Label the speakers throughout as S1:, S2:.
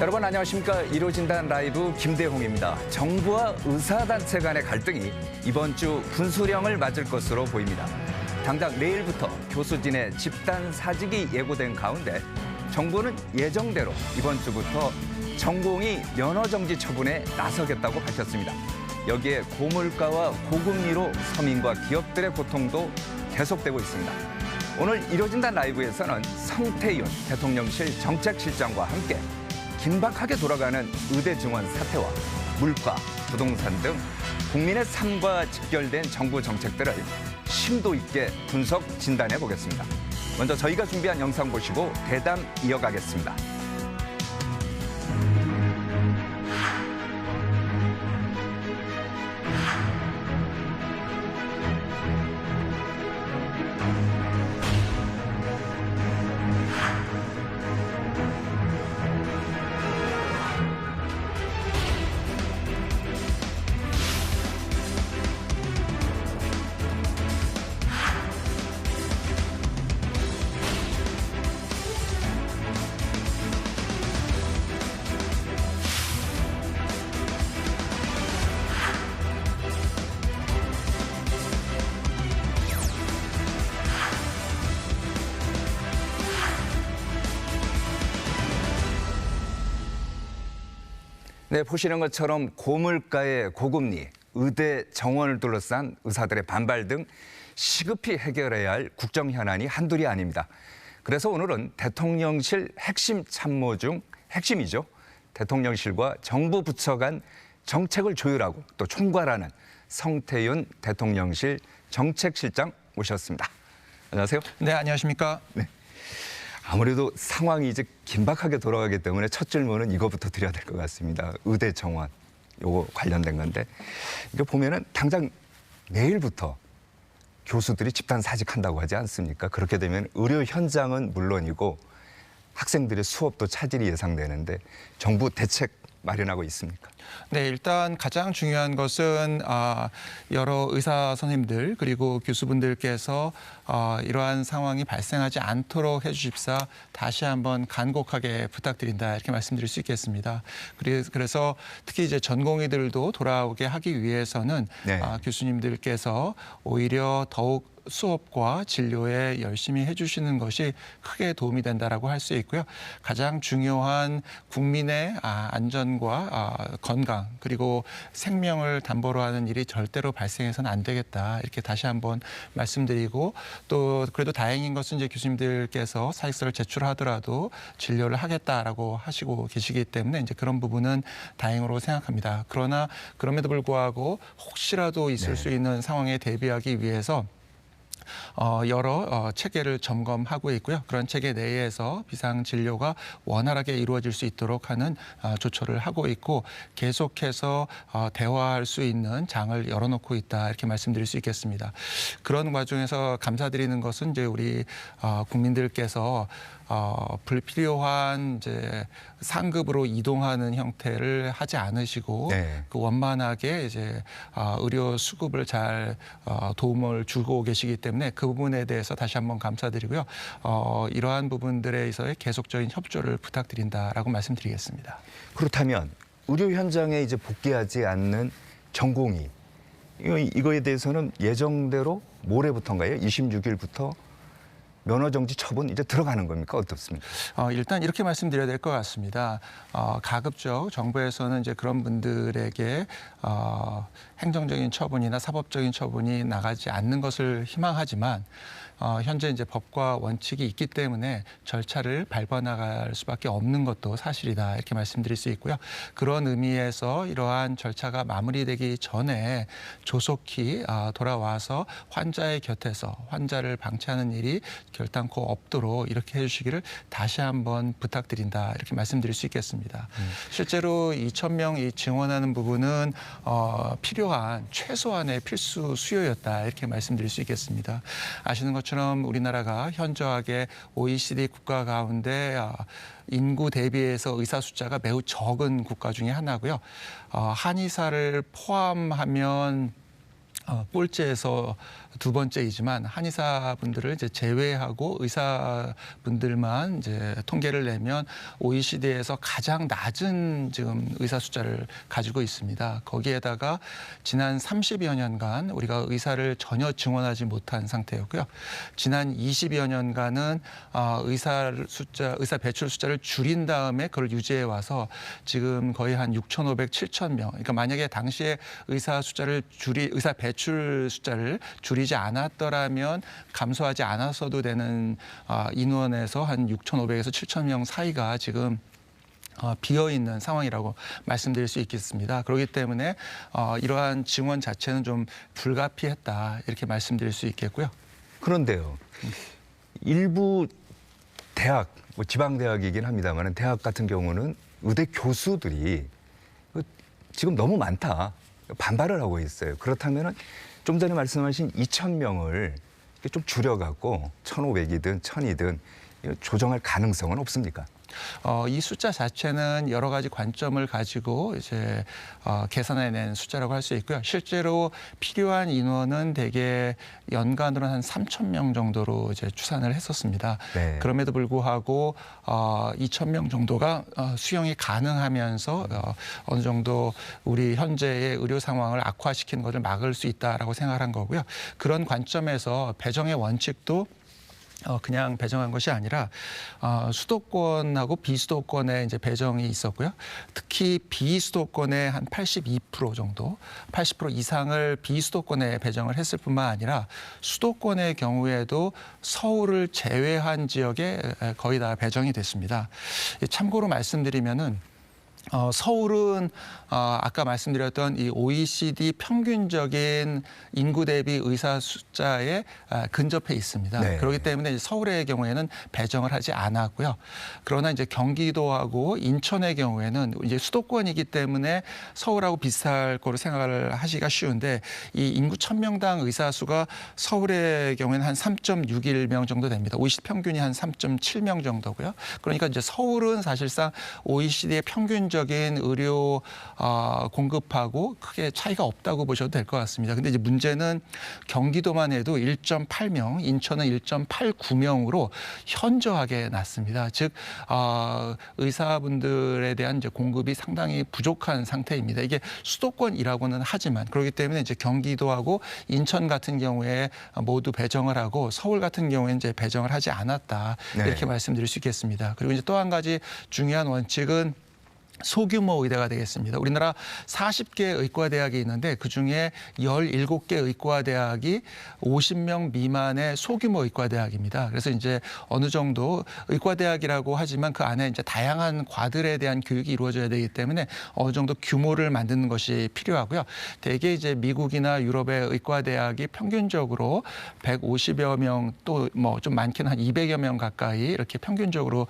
S1: 여러분 안녕하십니까. 이루어진단 라이브 김대홍입니다. 정부와 의사단체 간의 갈등이 이번 주 분수령을 맞을 것으로 보입니다. 당장 내일부터 교수진의 집단 사직이 예고된 가운데 정부는 예정대로 이번 주부터 전공의 면허정지 처분에 나서겠다고 밝혔습니다. 여기에 고물가와 고금리로 서민과 기업들의 고통도 계속되고 있습니다. 오늘 이루어진단 라이브에서는 성태윤 대통령실 정책실장과 함께 긴박하게 돌아가는 의대 증원 사태와 물가, 부동산 등 국민의 삶과 직결된 정부 정책들을 심도 있게 분석 진단해 보겠습니다. 먼저 저희가 준비한 영상 보시고 대담 이어가겠습니다. 네, 보시는 것처럼 고물가의 고금리, 의대 정원을 둘러싼 의사들의 반발 등 시급히 해결해야 할 국정 현안이 한둘이 아닙니다. 그래서 오늘은 대통령실 핵심 참모 중 핵심이죠. 대통령실과 정부 부처 간 정책을 조율하고 또 총괄하는 성태윤 대통령실 정책실장 모셨습니다. 안녕하세요.
S2: 네, 안녕하십니까.
S1: 네. 아무래도 상황이 이제 긴박하게 돌아가기 때문에 첫 질문은 이거부터 드려야 될 것 같습니다. 의대 정원, 요거 관련된 건데 이거 보면은 당장 내일부터 교수들이 집단 사직한다고 하지 않습니까? 그렇게 되면 의료 현장은 물론이고 학생들의 수업도 차질이 예상되는데 정부 대책 마련하고 있습니까?
S2: 네, 일단 가장 중요한 것은 여러 의사 선생님들 그리고 교수분들께서 이러한 상황이 발생하지 않도록 해주십사 다시 한번 간곡하게 부탁드린다 이렇게 말씀드릴 수 있겠습니다. 그래서 특히 이제 전공의들도 돌아오게 하기 위해서는
S1: 네.
S2: 교수님들께서 오히려 더욱 수업과 진료에 열심히 해주시는 것이 크게 도움이 된다라고 할 수 있고요. 가장 중요한 국민의 안전과 건강 그리고 생명을 담보로 하는 일이 절대로 발생해서는 안 되겠다 이렇게 다시 한번 말씀드리고 또 그래도 다행인 것은 이제 교수님들께서 사직서를 제출하더라도 진료를 하겠다라고 하시고 계시기 때문에 이제 그런 부분은 다행으로 생각합니다. 그러나 그럼에도 불구하고 혹시라도 있을 수 있는 상황에 대비하기 위해서 여러 체계를 점검하고 있고요. 그런 체계 내에서 비상 진료가 원활하게 이루어질 수 있도록 하는 조처를 하고 있고 계속해서 대화할 수 있는 장을 열어놓고 있다 이렇게 말씀드릴 수 있겠습니다. 그런 과정에서 감사드리는 것은 이제 우리 국민들께서 불필요한 이제 상급으로 이동하는 형태를 하지 않으시고
S1: 네.
S2: 그 원만하게 이제 의료 수급을 잘 도움을 주고 계시기 때문에 그 부분에 대해서 다시 한번 감사드리고요. 이러한 부분들에 있어서의 계속적인 협조를 부탁드린다라고 말씀드리겠습니다. 그렇다면
S1: 의료 현장에 이제 복귀하지 않는 전공의 이거에 대해서는 예정대로 모레부터인가요? 26일부터 면허정지 처분 이제 들어가는 겁니까? 어떻습니까?
S2: 일단 이렇게 말씀드려야 될 것 같습니다. 가급적 정부에서는 이제 그런 분들에게 행정적인 처분이나 사법적인 처분이 나가지 않는 것을 희망하지만 현재 이제 법과 원칙이 있기 때문에 절차를 밟아 나갈 수밖에 없는 것도 사실이다 이렇게 말씀드릴 수 있고요. 그런 의미에서 이러한 절차가 마무리되기 전에 조속히 돌아와서 환자의 곁에서 환자를 방치하는 일이 결단코 없도록 이렇게 해주시기를 다시 한번 부탁드린다 이렇게 말씀드릴 수 있겠습니다. 실제로 2,000명이 증원하는 부분은 필요한 최소한의 필수 수요였다 이렇게 말씀드릴 수 있겠습니다. 아시는 것처럼 우리나라가 현저하게 OECD 국가 가운데 인구 대비해서 의사 숫자가 매우 적은 국가 중에 하나고요. 한의사를 포함하면 꼴찌에서 두 번째이지만 한의사분들을 이제 제외하고 의사분들만 이제 통계를 내면 OECD에서 가장 낮은 지금 의사 숫자를 가지고 있습니다. 거기에다가 지난 30여 년간 우리가 의사를 전혀 증원하지 못한 상태였고요. 지난 20여 년간은 의사 배출 숫자를 줄인 다음에 그걸 유지해 와서 지금 거의 한 6,500, 7,000명. 그러니까 만약에 당시에 의사 배출 숫자를 줄이지 않았더라면 감소하지 않았어도 되는 인원에서 한 6,500에서 7,000명 사이가 지금 비어있는 상황이라고 말씀드릴 수 있겠습니다. 그렇기 때문에 이러한 증원 자체는 좀 불가피했다 이렇게 말씀드릴 수 있겠고요.
S1: 그런데요. 일부 대학, 뭐 지방대학이긴 합니다만 대학 같은 경우는 의대 교수들이 지금 너무 많다. 반발을 하고 있어요. 그렇다면 좀 전에 말씀하신 2,000명을 좀 줄여갖고 1,500이든 1,000이든 조정할 가능성은 없습니까?
S2: 이 숫자 자체는 여러 가지 관점을 가지고 이제 계산해낸 숫자라고 할 수 있고요. 실제로 필요한 인원은 대개 연간으로 한 3,000명 정도로 이제 추산을 했었습니다.
S1: 네.
S2: 그럼에도 불구하고 2,000명 정도가 수용이 가능하면서 어느 정도 우리 현재의 의료 상황을 악화시키는 것을 막을 수 있다라고 생각한 거고요. 그런 관점에서 배정의 원칙도 그냥 배정한 것이 아니라 수도권하고 비수도권에 이제 배정이 있었고요. 특히 비수도권의 한 82% 정도, 80% 이상을 비수도권에 배정을 했을 뿐만 아니라 수도권의 경우에도 서울을 제외한 지역에 거의 다 배정이 됐습니다. 참고로 말씀드리면은 서울은 아까 말씀드렸던 이 OECD 평균적인 인구 대비 의사 숫자에 근접해 있습니다.
S1: 네.
S2: 그렇기 때문에 서울의 경우에는 배정을 하지 않았고요. 그러나 이제 경기도하고 인천의 경우에는 이제 수도권이기 때문에 서울하고 비슷할 거로 생각을 하시기가 쉬운데 이 인구 1,000명당 의사 수가 서울의 경우에는 한 3.61명 정도 됩니다. OECD 평균이 한 3.7명 정도고요. 그러니까 이제 서울은 사실상 OECD의 평균적인 의료 공급하고 크게 차이가 없다고 보셔도 될 것 같습니다. 근데 이제 문제는 경기도만 해도 1.8명, 인천은 1.89명으로 현저하게 낮습니다. 즉 의사분들에 대한 이제 공급이 상당히 부족한 상태입니다. 이게 수도권이라고는 하지만 그렇기 때문에 이제 경기도하고 인천 같은 경우에 모두 배정을 하고 서울 같은 경우에 이제 배정을 하지 않았다 이렇게 말씀드릴 수 있겠습니다. 그리고 이제 또 한 가지 중요한 원칙은 소규모 의대가 되겠습니다. 우리나라 40개 의과대학이 있는데 그중에 17개 의과대학이 50명 미만의 소규모 의과대학입니다. 그래서 이제 어느 정도 의과대학이라고 하지만 그 안에 이제 다양한 과들에 대한 교육이 이루어져야 되기 때문에 어느 정도 규모를 만드는 것이 필요하고요. 대개 이제 미국이나 유럽의 의과대학이 평균적으로 150여 명 또 뭐 좀 많게는 한 200여 명 가까이 이렇게 평균적으로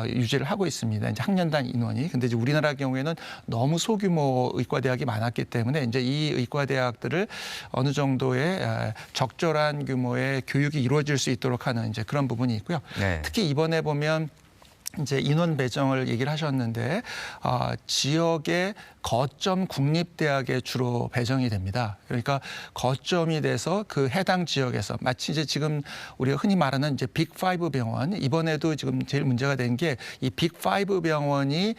S2: 유지를 하고 있습니다. 이제 학년당 인원이. 근데 이제 우리나라 경우에는 너무 소규모 의과대학이 많았기 때문에 이제 이 의과대학들을 어느 정도의 적절한 규모의 교육이 이루어질 수 있도록 하는 이제 그런 부분이 있고요.
S1: 네.
S2: 특히 이번에 보면 이제 인원 배정을 얘기를 하셨는데 지역의 거점 국립대학에 주로 배정이 됩니다. 그러니까 거점이 돼서 그 해당 지역에서 마치 이제 지금 우리가 흔히 말하는 이제 빅5 병원 이번에도 지금 제일 문제가 된 게 이 빅5 병원이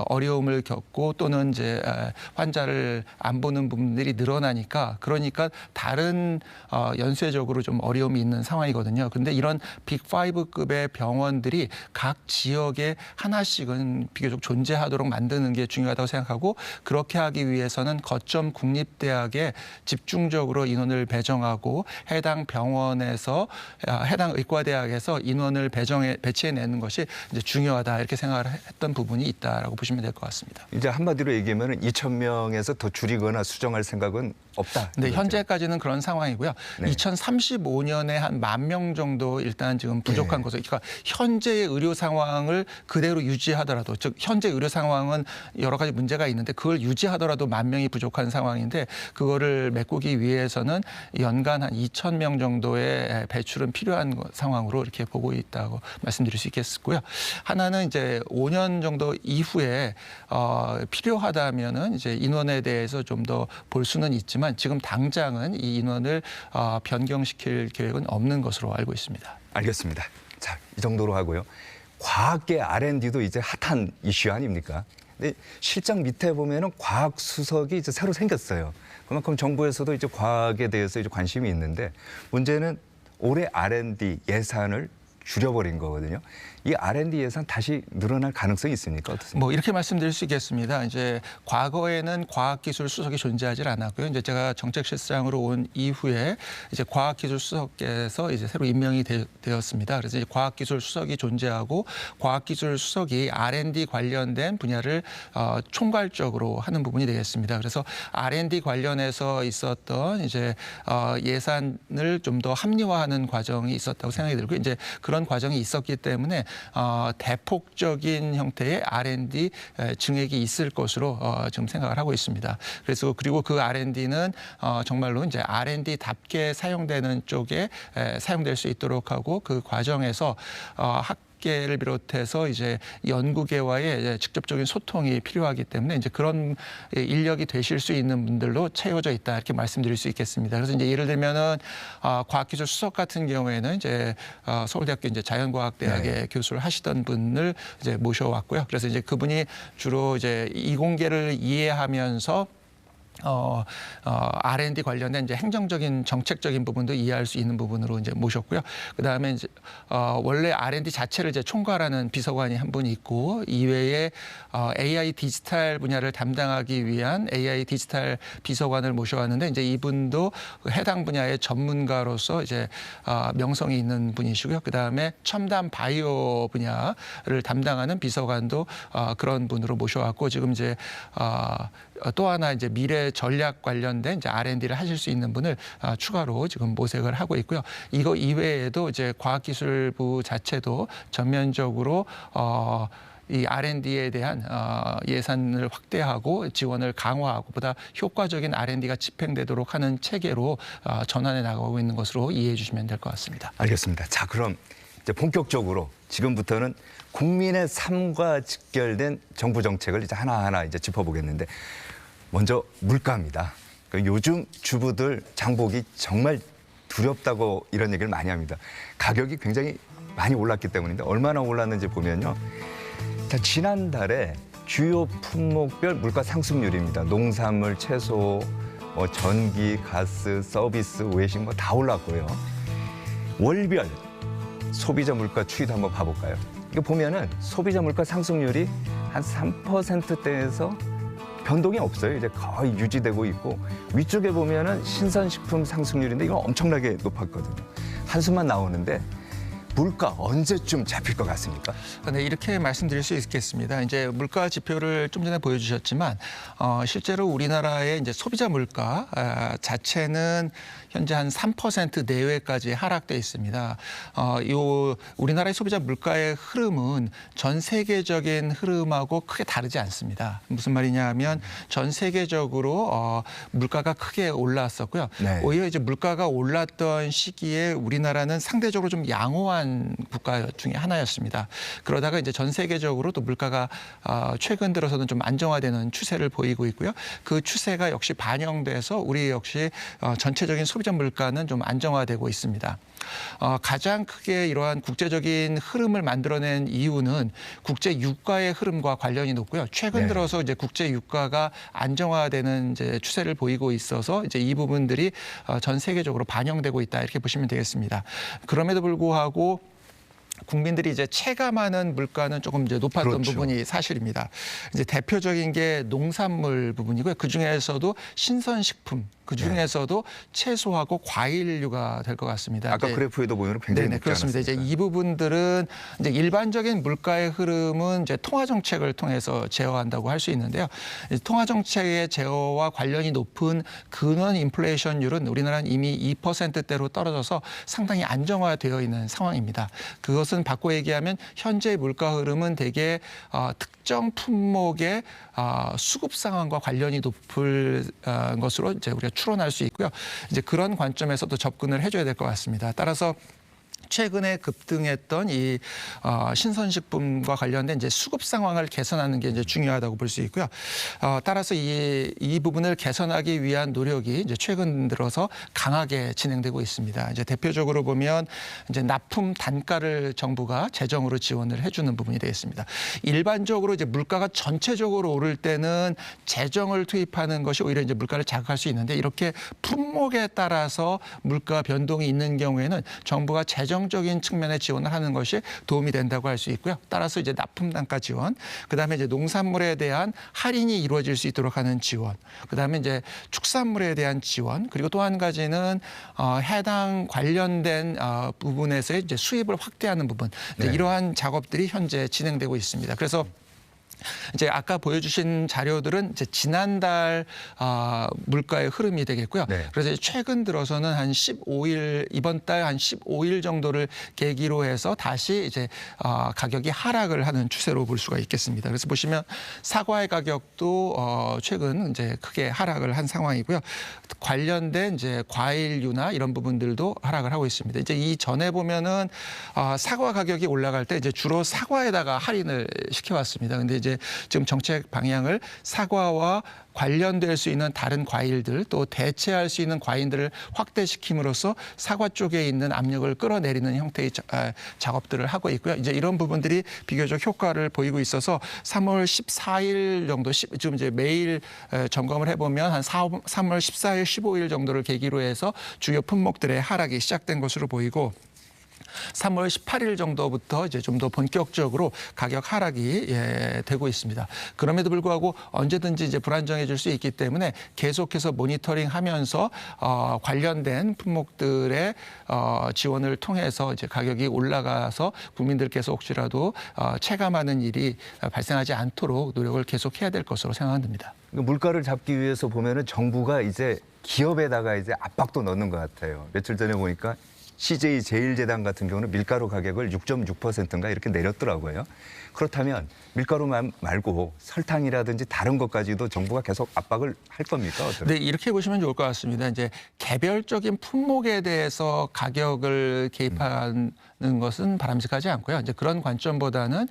S2: 어려움을 겪고 또는 이제 환자를 안 보는 부분들이 늘어나니까 그러니까 다른 연쇄적으로 좀 어려움이 있는 상황이거든요. 그런데 이런 빅5급의 병원들이 각 지역에 하나씩은 비교적 존재하도록 만드는 게 중요하다고 생각하고 그렇게 하기 위해서는 거점 국립대학에 집중적으로 인원을 배정하고 해당 병원에서 해당 의과대학에서 인원을 배치해내는 것이 이제 중요하다 이렇게 생각을 했던 부분이 있다라고 보시면 될 것 같습니다.
S1: 이제 한마디로 얘기하면 2,000명에서 더 줄이거나 수정할 생각은 없다.
S2: 네, 현재까지는 그런 상황이고요.
S1: 네.
S2: 2035년에 한 10,000명 정도 일단 지금 부족한 것을 그러니까 현재의 의료 상황을 그대로 유지하더라도 즉 현재 의료 상황은 여러 가지 문제가 있는데 그걸 유지하더라도 10,000명이 부족한 상황인데 그거를 메꾸기 위해서는 연간 한 2,000명 정도의 배출은 필요한 상황으로 이렇게 보고 있다고 말씀드릴 수 있겠고요. 하나는 이제 5년 정도 이후에 필요하다면은 이제 인원에 대해서 좀 더 볼 수는 있지만 있지만 지금 당장은 이 인원을 변경시킬 계획은 없는 것으로 알고 있습니다.
S1: 알겠습니다. 자, 이 정도로 하고요. 과학계 R&D도 이제 핫한 이슈 아닙니까? 근데 실장 밑에 보면은 과학 수석이 이제 새로 생겼어요. 그만큼 정부에서도 이제 과학에 대해서 이제 관심이 있는데 문제는 올해 R&D 예산을 줄여버린 거거든요. 이 R&D 예산 다시 늘어날 가능성이 있습니까? 어떻습니까?
S2: 뭐 이렇게 말씀드릴 수 있겠습니다. 이제 과거에는 과학기술 수석이 존재하지 않았고요. 이제 제가 정책실장으로 온 이후에 이제 과학기술 수석께서 이제 새로 임명이 되었습니다. 그래서 이제 과학기술 수석이 존재하고 과학기술 수석이 R&D 관련된 분야를 총괄적으로 하는 부분이 되겠습니다. 그래서 R&D 관련해서 있었던 이제 예산을 좀 더 합리화하는 과정이 있었다고 생각이 들고 이제 그런 과정이 있었기 때문에 대폭적인 형태의 R&D 증액이 있을 것으로 지금 생각을 하고 있습니다. 그래서 그리고 그 R&D는 정말로 이제 R&D답게 사용되는 쪽에 사용될 수 있도록 하고 그 과정에서 학계를 비롯해서 이제 연구계와의 직접적인 소통이 필요하기 때문에 이제 그런 인력이 되실 수 있는 분들로 채워져 있다 이렇게 말씀드릴 수 있겠습니다. 그래서 이제 예를 들면은 과학기술 수석 같은 경우에는 이제 서울대학교 이제 자연과학대학의 교수를 하시던 분을 이제 모셔왔고요. 그래서 이제 그분이 주로 이제 이공계를 이해하면서 R&D 관련된 이제 행정적인 정책적인 부분도 이해할 수 있는 부분으로 이제 모셨고요. 그 다음에 이제 원래 R&D 자체를 이제 총괄하는 비서관이 한 분이 있고 이외에 AI 디지털 분야를 담당하기 위한 AI 디지털 비서관을 모셔왔는데 이제 이분도 해당 분야의 전문가로서 이제 명성이 있는 분이시고요. 그 다음에 첨단 바이오 분야를 담당하는 비서관도 그런 분으로 모셔왔고 지금 이제 또 하나 이제 미래 전략 관련된 이제 R&D를 하실 수 있는 분을 추가로 지금 모색을 하고 있고요. 이거 이외에도 이제 과학기술부 자체도 전면적으로 이 R&D에 대한 예산을 확대하고 지원을 강화하고 보다 효과적인 R&D가 집행되도록 하는 체계로 전환해 나가고 있는 것으로 이해해 주시면 될 것 같습니다.
S1: 알겠습니다. 자, 그럼 이제 본격적으로 지금부터는 국민의 삶과 직결된 정부 정책을 이제 하나하나 이제 짚어보겠는데 먼저 물가입니다. 그러니까 요즘 주부들 장보기 정말 두렵다고 이런 얘기를 많이 합니다. 가격이 굉장히 많이 올랐기 때문인데 얼마나 올랐는지 보면요. 자, 지난달에 주요 품목별 물가 상승률입니다. 농산물, 채소, 전기, 가스, 서비스, 외식 뭐 다 올랐고요. 월별 소비자 물가 추이도 한번 봐볼까요? 이거 보면은 소비자 물가 상승률이 한 3%대에서 변동이 없어요. 이제 거의 유지되고 있고 위쪽에 보면은 신선식품 상승률인데 이건 엄청나게 높았거든요. 한숨만 나오는데 물가 언제쯤 잡힐 것 같습니까?
S2: 네, 이렇게 말씀드릴 수 있겠습니다. 이제 물가 지표를 좀 전에 보여주셨지만 실제로 우리나라의 이제 소비자 물가 자체는 현재 한 3% 내외까지 하락돼 있습니다. 요 우리나라의 소비자 물가의 흐름은 전 세계적인 흐름하고 크게 다르지 않습니다. 무슨 말이냐하면 전 세계적으로 물가가 크게 올랐었고요.
S1: 네.
S2: 오히려 이제 물가가 올랐던 시기에 우리나라는 상대적으로 좀 양호한 국가 중에 하나였습니다. 그러다가 이제 전 세계적으로 또 물가가 최근 들어서는 좀 안정화되는 추세를 보이고 있고요. 그 추세가 역시 반영돼서 우리 역시 전체적인 소비자 물가는 좀 안정화되고 있습니다. 가장 크게 이러한 국제적인 흐름을 만들어낸 이유는 국제 유가의 흐름과 관련이 높고요. 최근 들어서 이제 국제 유가가 안정화되는 이제 추세를 보이고 있어서 이제 이 부분들이 전 세계적으로 반영되고 있다 이렇게 보시면 되겠습니다. 그럼에도 불구하고 국민들이 이제 체감하는 물가는 조금 이제 높았던
S1: 그렇죠.
S2: 부분이 사실입니다. 이제 대표적인 게 농산물 부분이고요. 그 중에서도 신선식품, 그 중에서도 채소하고 과일류가 될 것 같습니다.
S1: 아까
S2: 이제
S1: 그래프에도 보면 굉장히 높지
S2: 그렇습니다.
S1: 않았습니까?
S2: 이제 이 부분들은 이제 일반적인 물가의 흐름은 이제 통화 정책을 통해서 제어한다고 할 수 있는데요. 통화 정책의 제어와 관련이 높은 근원 인플레이션율은 우리나라는 이미 2%대로 떨어져서 상당히 안정화되어 있는 상황입니다. 그것은 바꿔 얘기하면 현재 물가 흐름은 대개 특정 품목의 수급 상황과 관련이 높을 것으로 이제 우리가 추론할 수 있고요. 이제 그런 관점에서도 접근을 해줘야 될 것 같습니다. 따라서 최근에 급등했던 이 신선식품과 관련된 이제 수급 상황을 개선하는 게 이제 중요하다고 볼 수 있고요. 따라서 이 부분을 개선하기 위한 노력이 이제 최근 들어서 강하게 진행되고 있습니다. 이제 대표적으로 보면 이제 납품 단가를 정부가 재정으로 지원을 해주는 부분이 되겠습니다. 일반적으로 이제 물가가 전체적으로 오를 때는 재정을 투입하는 것이 오히려 이제 물가를 자극할 수 있는데 이렇게 품목에 따라서 물가 변동이 있는 경우에는 정부가 재정적인 측면의 지원을 하는 것이 도움이 된다고 할 수 있고요. 따라서 이제 납품 단가 지원, 그다음에 이제 농산물에 대한 할인이 이루어질 수 있도록 하는 지원, 그다음에 이제 축산물에 대한 지원, 그리고 또 한 가지는 해당 관련된 부분에서의 이제 수입을 확대하는 부분,
S1: 네.
S2: 이러한 작업들이 현재 진행되고 있습니다. 그래서 이제 아까 보여주신 자료들은 이제 지난달 물가의 흐름이 되겠고요.
S1: 네.
S2: 그래서 최근 들어서는 한 15일 이번 달 한 15일 정도를 계기로 해서 다시 이제 가격이 하락을 하는 추세로 볼 수가 있겠습니다. 그래서 보시면 사과의 가격도 최근 이제 크게 하락을 한 상황이고요. 관련된 이제 과일류나 이런 부분들도 하락을 하고 있습니다. 이제 이 전에 보면은 사과 가격이 올라갈 때 이제 주로 사과에다가 할인을 시켜왔습니다. 근데 이제 지금 정책 방향을 사과와 관련될 수 있는 다른 과일들 또 대체할 수 있는 과일들을 확대시킴으로써 사과 쪽에 있는 압력을 끌어내리는 형태의 작업들을 하고 있고요. 이제 이런 부분들이 비교적 효과를 보이고 있어서 3월 14일 정도 지금 이제 매일 점검을 해보면 한 3월 14일, 15일 정도를 계기로 해서 주요 품목들의 하락이 시작된 것으로 보이고 3월 18일 정도부터 이제 좀 더 본격적으로 가격 하락이 되고 있습니다. 그럼에도 불구하고 언제든지 이제 불안정해질 수 있기 때문에 계속해서 모니터링하면서 관련된 품목들의 지원을 통해서 이제 가격이 올라가서 국민들께서 혹시라도 체감하는 일이 발생하지 않도록 노력을 계속해야 될 것으로 생각됩니다.
S1: 물가를 잡기 위해서 보면은 정부가 이제 기업에다가 이제 압박도 넣는 것 같아요. 며칠 전에 보니까 CJ 제일제당 같은 경우는 밀가루 가격을 6.6%인가 이렇게 내렸더라고요. 그렇다면 밀가루 말고 설탕이라든지 다른 것까지도 정부가 계속 압박을 할 겁니까?
S2: 네, 이렇게 보시면 좋을 것 같습니다. 이제 개별적인 품목에 대해서 가격을 개입하는 것은 바람직하지 않고요. 이제 그런 관점보다는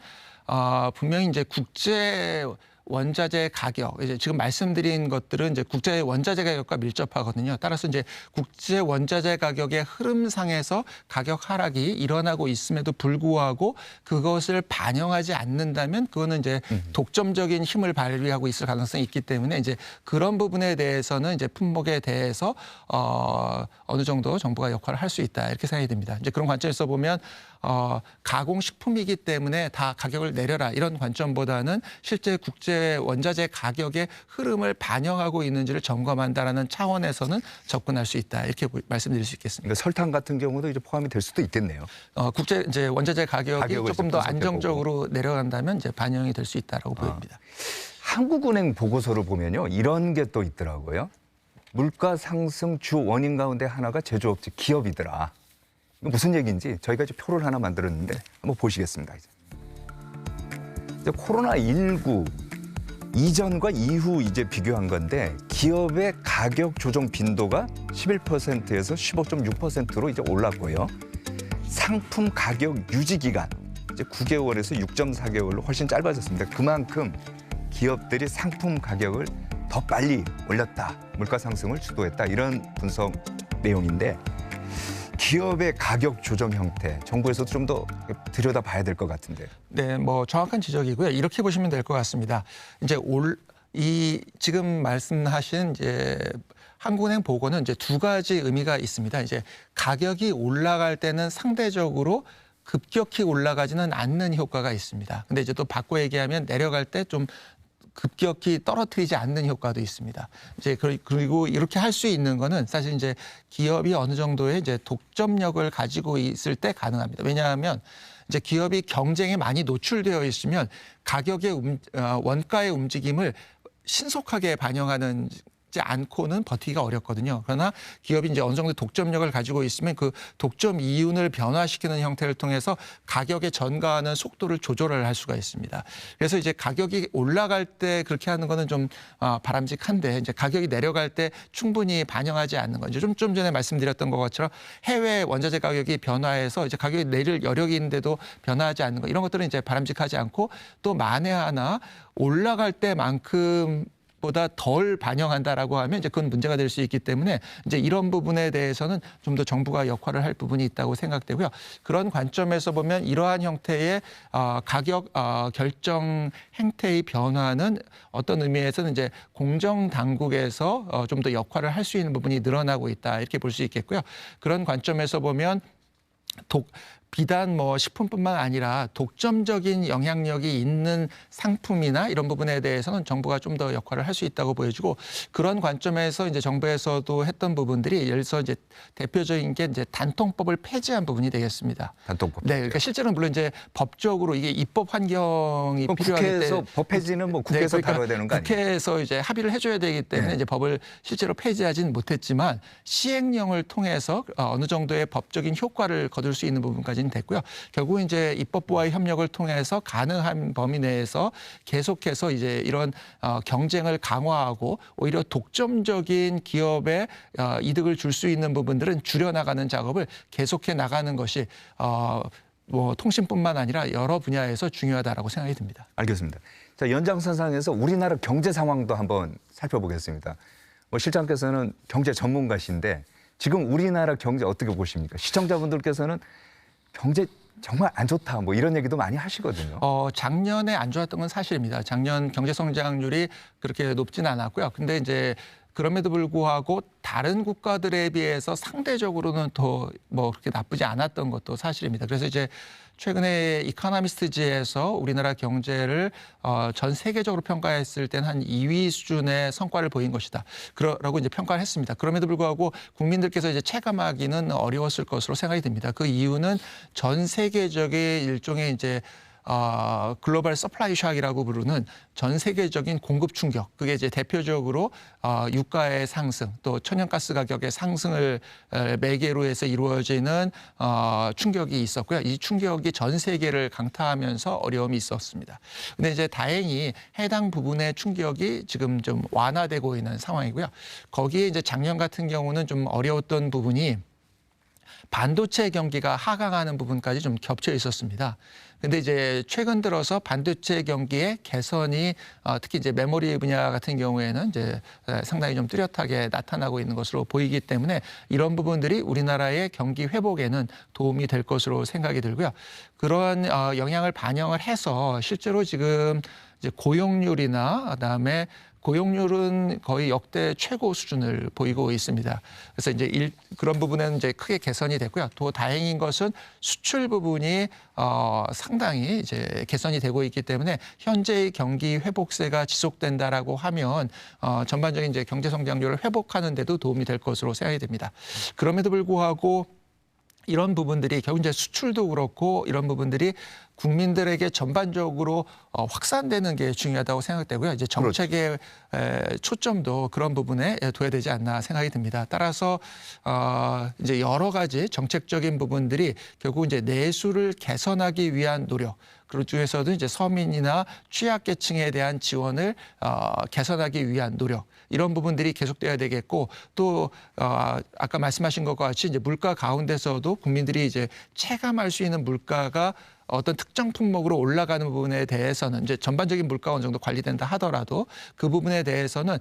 S2: 분명히 이제 국제 원자재 가격, 이제 지금 말씀드린 것들은 이제 국제 원자재 가격과 밀접하거든요. 따라서 이제 국제 원자재 가격의 흐름상에서 가격 하락이 일어나고 있음에도 불구하고 그것을 반영하지 않는다면 그거는 이제 독점적인 힘을 발휘하고 있을 가능성이 있기 때문에 이제 그런 부분에 대해서는 이제 품목에 대해서 어느 정도 정부가 역할을 할 수 있다 이렇게 생각이 됩니다. 이제 그런 관점에서 보면 가공식품이기 때문에 다 가격을 내려라 이런 관점보다는 실제 국제 원자재 가격의 흐름을 반영하고 있는지를 점검한다라는 차원에서는 접근할 수 있다 이렇게 말씀드릴 수 있겠습니다.
S1: 그러니까 설탕 같은 경우도 이제 포함이 될 수도 있겠네요.
S2: 국제 이제 원자재 가격이 조금 더 안정적으로 내려간다면 이제 반영이 될 수 있다라고 보입니다.
S1: 한국은행 보고서를 보면요, 이런 게 또 있더라고요. 물가 상승 주 원인 가운데 하나가 제조업체 기업이더라. 이거 무슨 얘기인지 저희가 이제 표를 하나 만들었는데 한번 보시겠습니다. 이제 코로나19 이전과 이후 이제 비교한 건데 기업의 가격 조정 빈도가 11%에서 15.6%로 이제 올랐고요. 상품 가격 유지 기간 이제 9개월에서 6.4개월로 훨씬 짧아졌습니다. 그만큼 기업들이 상품 가격을 더 빨리 올렸다. 물가 상승을 주도했다. 이런 분석 내용인데 기업의 가격 조정 형태, 정부에서도 좀 더 들여다봐야 될 것 같은데.
S2: 네, 뭐 정확한 지적이고요. 이렇게 보시면 될 것 같습니다. 이제 지금 말씀하신 이제 한국은행 보고는 이제 두 가지 의미가 있습니다. 이제 가격이 올라갈 때는 상대적으로 급격히 올라가지는 않는 효과가 있습니다. 근데 이제 또 바꿔 얘기하면 내려갈 때 좀 급격히 떨어뜨리지 않는 효과도 있습니다. 이제 그리고 이렇게 할 수 있는 거는 사실 이제 기업이 어느 정도의 이제 독점력을 가지고 있을 때 가능합니다. 왜냐하면 이제 기업이 경쟁에 많이 노출되어 있으면 가격의 원가의 움직임을 신속하게 반영하는 않고는 버티기가 어렵거든요. 그러나 기업이 이제 어느 정도 독점력을 가지고 있으면 그 독점 이윤을 변화시키는 형태를 통해서 가격의 전가하는 속도를 조절을 할 수가 있습니다. 그래서 이제 가격이 올라갈 때 그렇게 하는 거는 좀 바람직한데 이제 가격이 내려갈 때 충분히 반영하지 않는 건 이제 좀 전에 말씀드렸던 것처럼 해외 원자재 가격이 변화해서 이제 가격이 내릴 여력이 있는데도 변화하지 않는 거 이런 것들은 이제 바람직하지 않고 또 만에 하나 올라갈 때만큼 보다 덜 반영한다라고 하면 이제 그건 문제가 될 수 있기 때문에 이제 이런 부분에 대해서는 좀 더 정부가 역할을 할 부분이 있다고 생각되고요. 그런 관점에서 보면 이러한 형태의 가격 결정 행태의 변화는 어떤 의미에서는 이제 공정 당국에서 좀 더 역할을 할 수 있는 부분이 늘어나고 있다 이렇게 볼 수 있겠고요. 그런 관점에서 보면 비단 식품뿐만 아니라 독점적인 영향력이 있는 상품이나 이런 부분에 대해서는 정부가 좀 더 역할을 할 수 있다고 보여지고 그런 관점에서 이제 정부에서도 했던 부분들이 예를 들어서 이제 대표적인 게 이제 단통법을 폐지한 부분이 되겠습니다.
S1: 단통법.
S2: 네, 그러니까 실제로는 물론 이제 법적으로 이게 입법 환경이 필요하기 때문에
S1: 국회에서 법 폐지는 국회에서
S2: 그러니까
S1: 다뤄야 되는 거 아니에요?
S2: 국회에서 이제 합의를 해줘야 되기 때문에 이제 법을 실제로 폐지하지는 못했지만 시행령을 통해서 어느 정도의 법적인 효과를 거둘 수 있는 부분까지는 됐고요. 결국 이제 입법부와의 협력을 통해서 가능한 범위 내에서 계속해서 이제 이런 경쟁을 강화하고 오히려 독점적인 기업에 이득을 줄 수 있는 부분들은 줄여나가는 작업을 계속해 나가는 것이 통신뿐만 아니라 여러 분야에서 중요하다라고 생각이 듭니다.
S1: 알겠습니다. 자, 연장선상에서 우리나라 경제 상황도 한번 살펴보겠습니다. 실장께서는 경제 전문가신데 지금 우리나라 경제 어떻게 보십니까? 시청자분들께서는 경제 정말 안 좋다 이런 얘기도 많이 하시거든요.
S2: 작년에 안 좋았던 건 사실입니다. 작년 경제 성장률이 그렇게 높지는 않았고요. 근데 이제 그럼에도 불구하고 다른 국가들에 비해서 상대적으로는 더 그렇게 나쁘지 않았던 것도 사실입니다. 그래서 이제 최근에 이코노미스트지에서 우리나라 경제를 전 세계적으로 평가했을 때는 한 2위 수준의 성과를 보인 것이다. 라고 이제 평가를 했습니다. 그럼에도 불구하고 국민들께서 이제 체감하기는 어려웠을 것으로 생각이 듭니다. 그 이유는 전 세계적인 일종의 이제 글로벌 서플라이 샥이라고 부르는 전 세계적인 공급 충격. 그게 이제 대표적으로 유가의 상승, 또 천연가스 가격의 상승을 매개로 해서 이루어지는 충격이 있었고요. 이 충격이 전 세계를 강타하면서 어려움이 있었습니다. 근데 이제 다행히 해당 부분의 충격이 지금 좀 완화되고 있는 상황이고요. 거기에 이제 작년 같은 경우는 좀 어려웠던 부분이 반도체 경기가 하강하는 부분까지 좀 겹쳐 있었습니다. 근데 이제 최근 들어서 반도체 경기의 개선이 특히 이제 메모리 분야 같은 경우에는 이제 상당히 좀 뚜렷하게 나타나고 있는 것으로 보이기 때문에 이런 부분들이 우리나라의 경기 회복에는 도움이 될 것으로 생각이 들고요. 그러한 영향을 반영을 해서 실제로 지금 이제 고용률이나 그다음에 고용률은 거의 역대 최고 수준을 보이고 있습니다. 그래서 이제 그런 부분은 이제 크게 개선이 됐고요. 또 다행인 것은 수출 부분이 상당히 이제 개선이 되고 있기 때문에 현재의 경기 회복세가 지속된다라고 하면 전반적인 이제 경제 성장률을 회복하는 데도 도움이 될 것으로 생각이 됩니다. 그럼에도 불구하고 이런 부분들이 결국 이제 수출도 그렇고 이런 부분들이 국민들에게 전반적으로 확산되는 게 중요하다고 생각되고요. 이제 정책의 초점도 그런 부분에 둬야 되지 않나 생각이 듭니다. 따라서 이제 여러 가지 정책적인 부분들이 결국 이제 내수를 개선하기 위한 노력. 그 중에서도 이제 서민이나 취약계층에 대한 지원을 개선하기 위한 노력. 이런 부분들이 계속돼야 되겠고 또 아까 말씀하신 것과 같이 이제 물가 가운데서도 국민들이 이제 체감할 수 있는 물가가 어떤 특정 품목으로 올라가는 부분에 대해서는 이제 전반적인 물가가 어느 정도 관리된다 하더라도 그 부분에 대해서는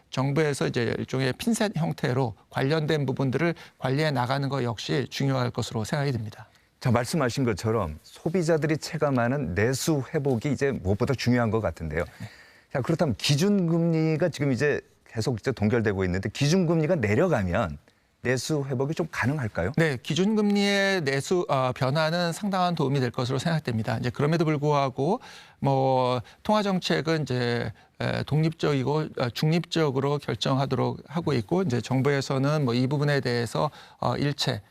S2: 정부에서 이제 일종의 핀셋 형태로 관련된 부분들을 관리해 나가는 것 역시 중요할 것으로 생각이 듭니다.
S1: 자, 말씀하신 것처럼 소비자들이 체감하는 내수 회복이 이제 무엇보다 중요한 것 같은데요. 자, 그렇다면 기준금리가 지금 이제 계속 이제 동결되고 있는데 기준금리가 내려가면 내수 회복이 좀 가능할까요?
S2: 네, 기준금리의 내수 변화는 상당한 도움이 될 것으로 생각됩니다. 이제 그럼에도 불구하고 통화정책은 이제 독립적이고 중립적으로 결정하도록 하고 있고 이제 정부에서는 이 부분에 대해서 일체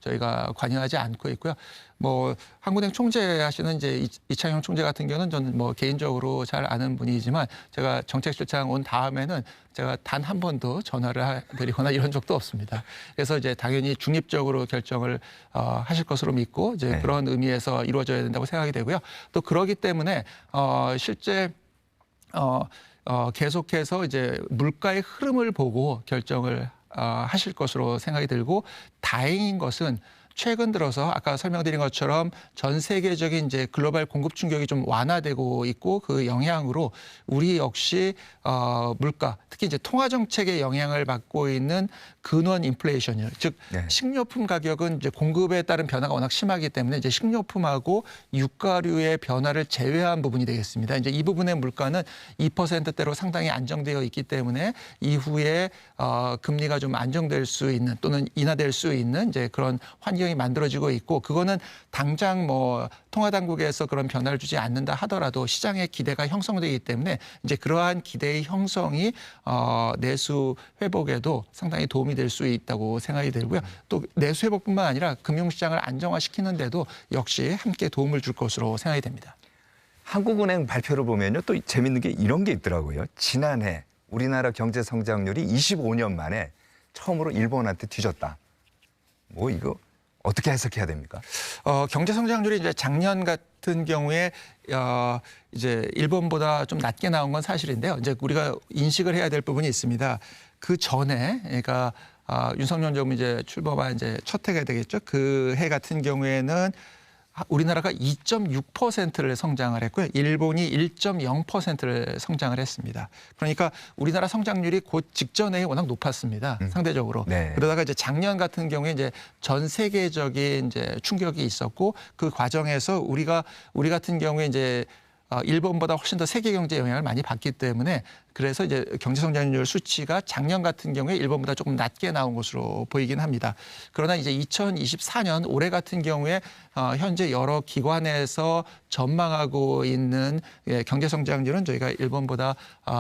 S2: 저희가 관여하지 않고 있고요. 뭐 한국은행 총재 하시는 이제 이창용 총재 같은 경우는 저는 뭐 개인적으로 잘 아는 분이지만 제가 정책실장 온 다음에는 제가 단 한 번도 전화를 드리거나 이런 적도 없습니다. 그래서 이제 당연히 중립적으로 결정을 하실 것으로 믿고 이제
S1: 네.
S2: 그런 의미에서 이루어져야 된다고 생각이 되고요. 또 그러기 때문에 실제 계속해서 이제 물가의 흐름을 보고 결정을 하실 것으로 생각이 들고 다행인 것은 최근 들어서 아까 설명드린 것처럼 전 세계적인 이제 글로벌 공급 충격이 좀 완화되고 있고 그 영향으로 우리 역시 물가 특히 이제 통화 정책의 영향을 받고 있는 근원 인플레이션이요. 즉
S1: 네.
S2: 식료품 가격은 이제 공급에 따른 변화가 워낙 심하기 때문에 이제 식료품하고 유가류의 변화를 제외한 부분이 되겠습니다. 이제 이 부분의 물가는 2%대로 상당히 안정되어 있기 때문에 이후에 금리가 좀 안정될 수 있는 또는 인하될 수 있는 이제 그런 환경이 만들어지고 있고 그거는 당장 뭐 통화 당국에서 그런 변화를 주지 않는다 하더라도 시장의 기대가 형성되기 때문에 이제 그러한 기대의 형성이 내수 회복에도 상당히 도움이 될 수 있다고 생각이 들고요. 또 내수 회복뿐만 아니라 금융시장을 안정화시키는 데도 역시 함께 도움을 줄 것으로 생각이 됩니다.
S1: 한국은행 발표를 보면요. 또 재밌는 게 이런 게 있더라고요. 지난해 우리나라 경제 성장률이 25년 만에 처음으로 일본한테 뒤졌다. 뭐 이거 어떻게 해석해야 됩니까?
S2: 경제 성장률이 이제 작년 같은 경우에 이제 일본보다 좀 낮게 나온 건 사실인데요. 이제 우리가 인식을 해야 될 부분이 있습니다. 그 전에 그러니까 윤석열 정부 이제 출범한 이제 첫 해가 되겠죠. 그 해 같은 경우에는 우리나라가 2.6%를 성장을 했고요. 일본이 1.0%를 성장을 했습니다. 그러니까 우리나라 성장률이 곧 직전에 워낙 높았습니다. 상대적으로.
S1: 네.
S2: 그러다가 이제 작년 같은 경우에 이제 전 세계적인 이제 충격이 있었고 그 과정에서 우리 같은 경우에 이제 일본보다 훨씬 더 세계 경제 영향을 많이 받기 때문에 그래서 이제 경제 성장률 수치가 작년 같은 경우에 일본보다 조금 낮게 나온 것으로 보이긴 합니다. 그러나 이제 2024년 올해 같은 경우에 현재 여러 기관에서 전망하고 있는 경제 성장률은 저희가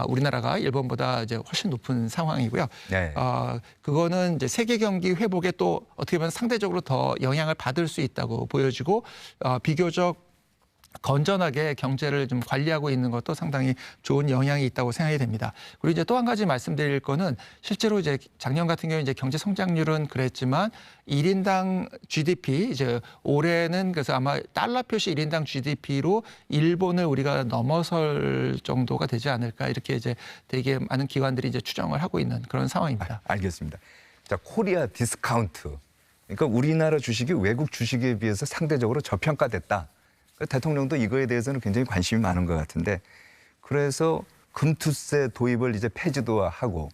S2: 우리나라가 일본보다 이제 훨씬 높은 상황이고요.
S1: 네.
S2: 그거는 이제 세계 경기 회복에 또 어떻게 보면 상대적으로 더 영향을 받을 수 있다고 보여지고 비교적 건전하게 경제를 좀 관리하고 있는 것도 상당히 좋은 영향이 있다고 생각이 됩니다. 그리고 이제 또 한 가지 말씀드릴 거는 실제로 이제 작년 같은 경우에 이제 경제 성장률은 그랬지만 1인당 GDP 이제 올해는 그래서 아마 달러 표시 1인당 GDP로 일본을 우리가 넘어설 정도가 되지 않을까 이렇게 이제 되게 많은 기관들이 이제 추정을 하고 있는 그런 상황입니다.
S1: 알겠습니다. 자, 코리아 디스카운트. 그러니까 우리나라 주식이 외국 주식에 비해서 상대적으로 저평가됐다. 대통령도 이거에 대해서는 굉장히 관심이 많은 것 같은데 그래서 금투세 도입을 이제 폐지도 하고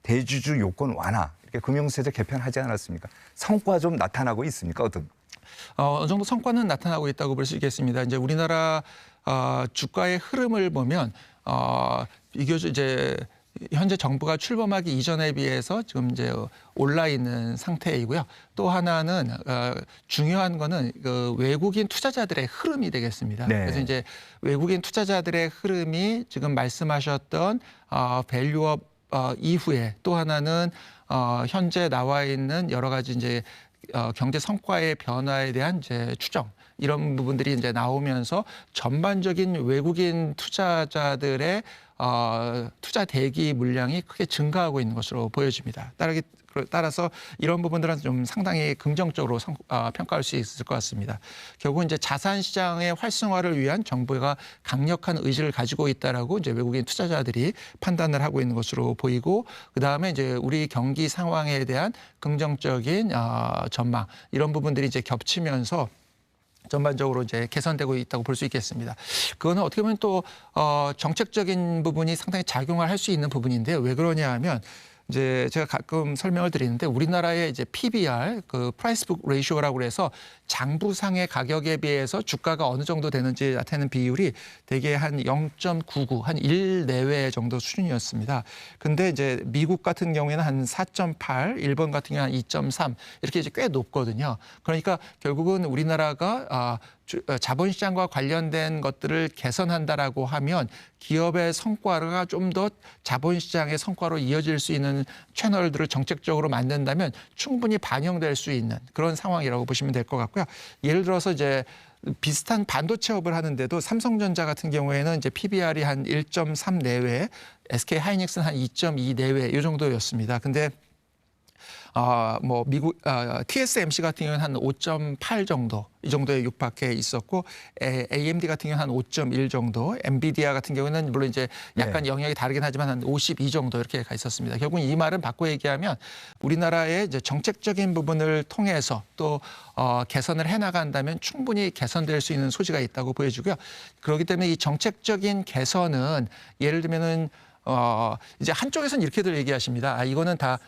S1: 대주주 요건 완화 이렇게 금융세제 개편하지 않았습니까? 성과 좀 나타나고 있습니까?
S2: 어느 정도 성과는 나타나고 있다고 볼 수 있겠습니다. 이제 우리나라 주가의 흐름을 보면 비교적 이제 현재 정부가 출범하기 이전에 비해서 지금 이제 올라 있는 상태이고요. 또 하나는 중요한 거는 그 외국인 투자자들의 흐름이 되겠습니다.
S1: 네.
S2: 그래서 이제 외국인 투자자들의 흐름이 지금 말씀하셨던 밸류업 이후에 또 하나는 현재 나와 있는 여러 가지 이제 경제 성과의 변화에 대한 이제 추정 이런 부분들이 이제 나오면서 전반적인 외국인 투자자들의 투자 대기 물량이 크게 증가하고 있는 것으로 보여집니다. 따라서 이런 부분들은 좀 상당히 긍정적으로 평가할 수 있을 것 같습니다. 결국은 이제 자산 시장의 활성화를 위한 정부가 강력한 의지를 가지고 있다라고 이제 외국인 투자자들이 판단을 하고 있는 것으로 보이고 그 다음에 이제 우리 경기 상황에 대한 긍정적인 전망 이런 부분들이 이제 겹치면서 전반적으로 이제 개선되고 있다고 볼 수 있겠습니다. 그거는 어떻게 보면 또 정책적인 부분이 상당히 작용을 할 수 있는 부분인데요. 왜 그러냐 하면 이제 제가 가끔 설명을 드리는데 우리나라의 이제 PBR, 그 프라이스북 레이쇼라고 해서 장부상의 가격에 비해서 주가가 어느 정도 되는지 나타내는 비율이 대개 한 0.99, 한 1 내외 정도 수준이었습니다. 근데 이제 미국 같은 경우에는 한 4.8, 일본 같은 경우는 한 2.3 이렇게 이제 꽤 높거든요. 그러니까 결국은 우리나라가 자본시장과 관련된 것들을 개선한다라고 하면 기업의 성과가 좀 더 자본시장의 성과로 이어질 수 있는 채널들을 정책적으로 만든다면 충분히 반영될 수 있는 그런 상황이라고 보시면 될 것 같고요. 예를 들어서 이제 비슷한 반도체업을 하는데도 삼성전자 같은 경우에는 이제 PBR이 한 1.3 내외, SK 하이닉스는 한 2.2 내외 이 정도였습니다. 근데 뭐 미국 TSMC 같은 경우는 한 5.8 정도 이 정도에 육박해 있었고 AMD 같은 경우는 한 5.1 정도, 엔비디아 같은 경우는 물론 이제 약간 영역이 다르긴 하지만 한 52 정도 이렇게 가 있었습니다. 결국 이 말은 바꿔 얘기하면 우리나라의 이제 정책적인 부분을 통해서 또 개선을 해 나간다면 충분히 개선될 수 있는 소지가 있다고 보여지고요. 그렇기 때문에 이 정책적인 개선은 예를 들면은 이제 한쪽에서는 이렇게들 얘기하십니다. 이거는 다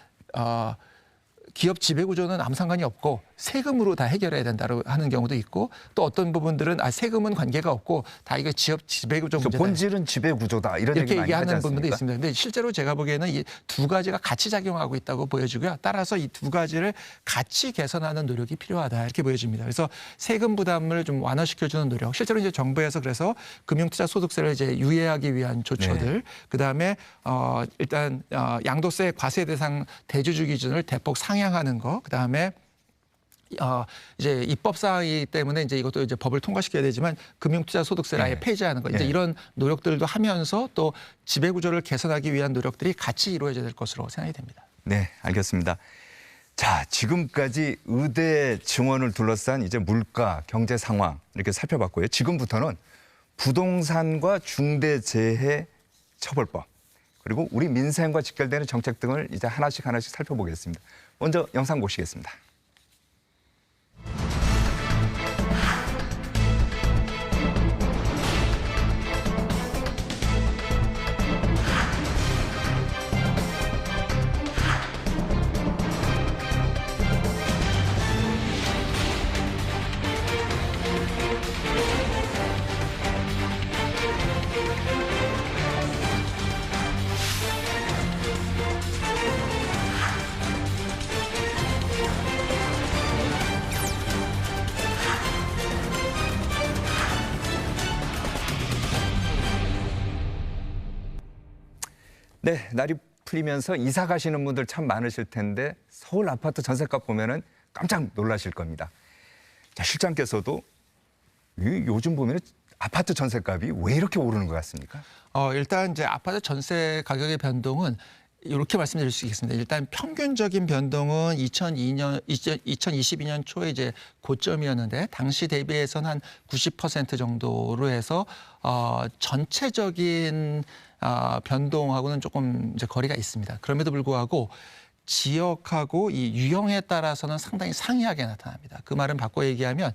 S2: 기업 지배구조는 아무 상관이 없고 세금으로 다 해결해야 된다고 하는 경우도 있고 또 어떤 부분들은 세금은 관계가 없고 다 이거 기업 지배구조 문제다.
S1: 본질은 지배구조다. 이렇게
S2: 얘기하는 부분도 있습니다. 근데 실제로 제가 보기에는 이 두 가지가 같이 작용하고 있다고 보여지고요. 따라서 이 두 가지를 같이 개선하는 노력이 필요하다 이렇게 보여집니다. 그래서 세금 부담을 좀 완화시켜주는 노력. 실제로 이제 정부에서 그래서 금융투자소득세를 이제 유예하기 위한 조처들, 그다음에 일단 양도세 과세 대상 대주주 기준을 대폭 상향하는 거, 그다음에 이제 입법 사항이기 때문에 이제 이것도 이제 법을 통과시켜야 되지만 금융투자소득세를 아예 폐지하는 거, 이제 이런 노력들도 하면서 또 지배구조를 개선하기 위한 노력들이 같이 이루어져야 될 것으로 생각이 됩니다.
S1: 네, 알겠습니다. 자, 지금까지 의대 증원을 둘러싼 이제 물가, 경제 상황 이렇게 살펴봤고요. 지금부터는 부동산과 중대재해처벌법 그리고 우리 민생과 직결되는 정책 등을 이제 하나씩 살펴보겠습니다. 먼저 영상 보시겠습니다. 네, 날이 풀리면서 이사 가시는 분들 참 많으실 텐데 서울 아파트 전셋값 보면은 깜짝 놀라실 겁니다. 자, 실장께서도 요즘 보면은 아파트 전셋값이 왜 이렇게 오르는 것 같습니까?
S2: 일단 이제 아파트 전세 가격의 변동은 이렇게 말씀드릴 수 있겠습니다. 일단 평균적인 변동은 2022년 초에 이제 고점이었는데 당시 대비해서는 한 90% 정도로 해서 전체적인 변동하고는 조금 이제 거리가 있습니다. 그럼에도 불구하고 지역하고 이 유형에 따라서는 상당히 상이하게 나타납니다. 그 말은 바꿔 얘기하면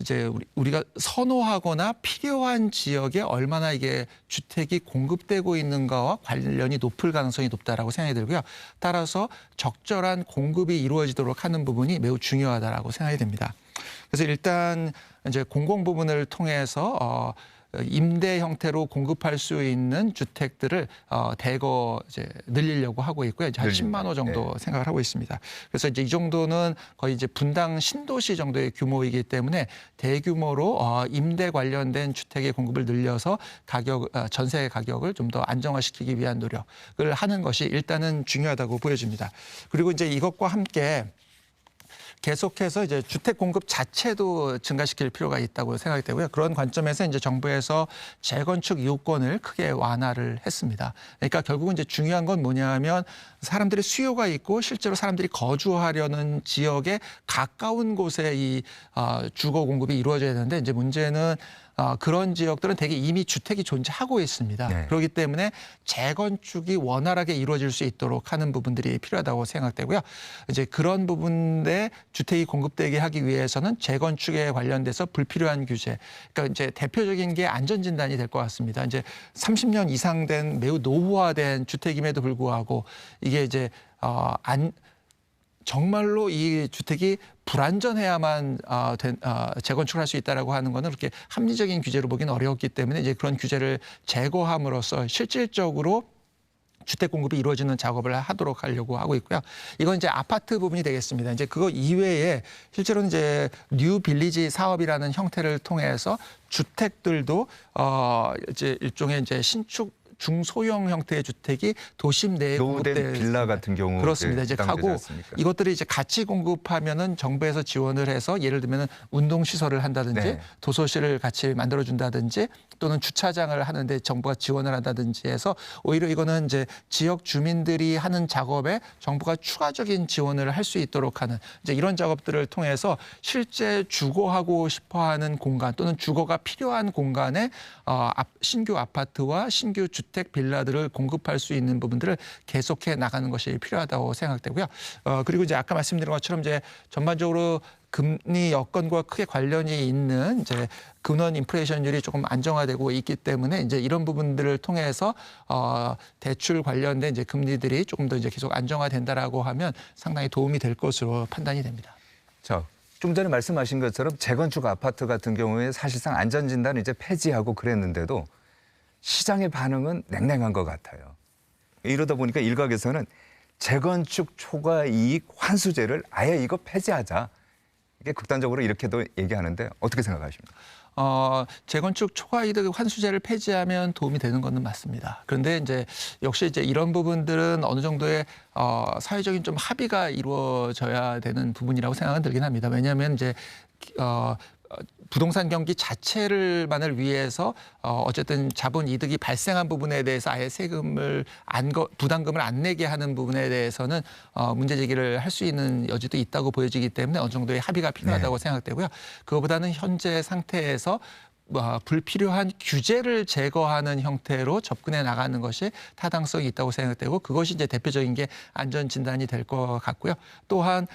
S2: 이제 우리가 선호하거나 필요한 지역에 얼마나 이게 주택이 공급되고 있는가와 관련이 높을 가능성이 높다라고 생각이 들고요. 따라서 적절한 공급이 이루어지도록 하는 부분이 매우 중요하다라고 생각이 됩니다. 그래서 일단 이제 공공 부분을 통해서 임대 형태로 공급할 수 있는 주택들을 대거 이제 늘리려고 하고 있고요. 이제 한 10만 호 정도 생각을 하고 있습니다. 그래서 이제 이 정도는 거의 이제 분당 신도시 정도의 규모이기 때문에 대규모로 임대 관련된 주택의 공급을 늘려서 전세 가격을 좀 더 안정화시키기 위한 노력을 하는 것이 일단은 중요하다고 보여집니다. 그리고 이제 이것과 함께 계속해서 이제 주택 공급 자체도 증가시킬 필요가 있다고 생각이 되고요. 그런 관점에서 이제 정부에서 재건축 이용권을 크게 완화를 했습니다. 그러니까 결국은 이제 중요한 건 뭐냐면 사람들의 수요가 있고 실제로 사람들이 거주하려는 지역에 가까운 곳에 이 주거 공급이 이루어져야 되는데 이제 문제는 그런 지역들은 대개 이미 주택이 존재하고 있습니다.
S1: 네.
S2: 그렇기 때문에 재건축이 원활하게 이루어질 수 있도록 하는 부분들이 필요하다고 생각되고요. 이제 그런 부분에 주택이 공급되게 하기 위해서는 재건축에 관련돼서 불필요한 규제. 그러니까 이제 대표적인 게 안전진단이 될 것 같습니다. 이제 30년 이상 된 매우 노후화된 주택임에도 불구하고 이게 이제 정말로 이 주택이 불안전해야만 재건축을 할 수 있다라고 하는 거는 그렇게 합리적인 규제로 보기는 어려웠기 때문에 이제 그런 규제를 제거함으로써 실질적으로 주택 공급이 이루어지는 작업을 하도록 하려고 하고 있고요. 이건 이제 아파트 부분이 되겠습니다. 이제 그거 이외에 실제로는 이제 뉴 빌리지 사업이라는 형태를 통해서 주택들도 이제 일종의 이제 신축 중소형 형태의 주택이 도심 내에
S1: 노후된
S2: 공급될
S1: 빌라 같은 경우
S2: 그렇습니다. 이제 하고 이것들이 이제 같이 공급하면은 정부에서 지원을 해서 예를 들면은 운동 시설을 한다든지
S1: 네.
S2: 도서실을 같이 만들어 준다든지 또는 주차장을 하는데 정부가 지원을 한다든지 해서 오히려 이거는 이제 지역 주민들이 하는 작업에 정부가 추가적인 지원을 할 수 있도록 하는 이제 이런 작업들을 통해서 실제 주거하고 싶어하는 공간 또는 주거가 필요한 공간에 신규 아파트와 신규 주택 빌라들을 공급할 수 있는 부분들을 계속해 나가는 것이 필요하다고 생각되고요. 그리고 이제 아까 말씀드린 것처럼 이제 전반적으로 금리 여건과 크게 관련이 있는 이제 근원 인플레이션율이 조금 안정화되고 있기 때문에 이제 이런 부분들을 통해서 대출 관련된 이제 금리들이 조금 더 이제 계속 안정화된다라고 하면 상당히 도움이 될 것으로 판단이 됩니다.
S1: 자, 좀 전에 말씀하신 것처럼 재건축 아파트 같은 경우에 사실상 안전진단을 이제 폐지하고 그랬는데도 시장의 반응은 냉랭한 것 같아요. 이러다 보니까 일각에서는 재건축 초과 이익 환수제를 아예 이거 폐지하자. 이게 극단적으로 이렇게도 얘기하는데 어떻게 생각하십니까?
S2: 재건축 초과이득 환수제를 폐지하면 도움이 되는 것은 맞습니다. 그런데 이제 역시 이제 이런 부분들은 어느 정도의 사회적인 좀 합의가 이루어져야 되는 부분이라고 생각은 들긴 합니다. 왜냐하면 이제 부동산 경기 자체를만을 위해서 어쨌든 자본 이득이 발생한 부분에 대해서 아예 부담금을 안 내게 하는 부분에 대해서는 문제 제기를 할 수 있는 여지도 있다고 보여지기 때문에 어느 정도의 합의가 필요하다고 생각되고요. 그거보다는 현재 상태에서 불필요한 규제를 제거하는 형태로 접근해 나가는 것이 타당성이 있다고 생각되고 그것이 이제 대표적인 게 안전 진단이 될 것 같고요. 또한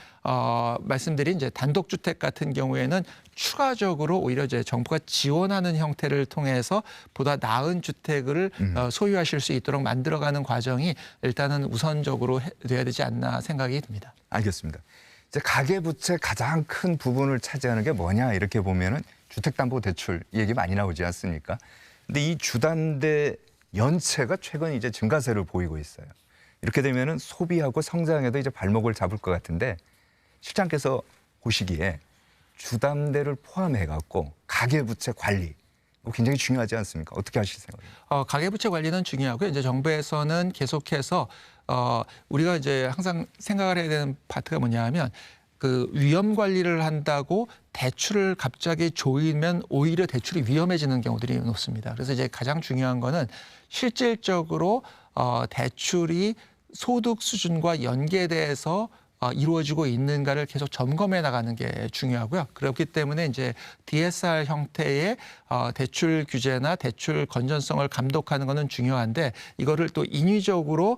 S2: 말씀드린 이제 단독주택 같은 경우에는 추가적으로 오히려 이제 정부가 지원하는 형태를 통해서 보다 나은 주택을 소유하실 수 있도록 만들어가는 과정이 일단은 우선적으로 돼야 되지 않나 생각이 듭니다.
S1: 알겠습니다. 이제 가계부채 가장 큰 부분을 차지하는 게 뭐냐 이렇게 보면은 주택담보대출 얘기 많이 나오지 않습니까? 근데 이 주담대 연체가 최근 이제 증가세를 보이고 있어요. 이렇게 되면은 소비하고 성장에도 이제 발목을 잡을 것 같은데 실장께서 보시기에 주담대를 포함해 갖고 가계부채 관리 이거 굉장히 중요하지 않습니까? 어떻게 하실 생각입니까?
S2: 가계부채 관리는 중요하고요. 이제 정부에서는 계속해서 우리가 이제 항상 생각을 해야 되는 파트가 뭐냐하면 그 위험 관리를 한다고 대출을 갑자기 조이면 오히려 대출이 위험해지는 경우들이 높습니다. 그래서 이제 가장 중요한 거는 실질적으로 대출이 소득 수준과 연계돼서 이루어지고 있는가를 계속 점검해 나가는 게 중요하고요. 그렇기 때문에 이제 DSR 형태의 대출 규제나 대출 건전성을 감독하는 것은 중요한데 이거를 또 인위적으로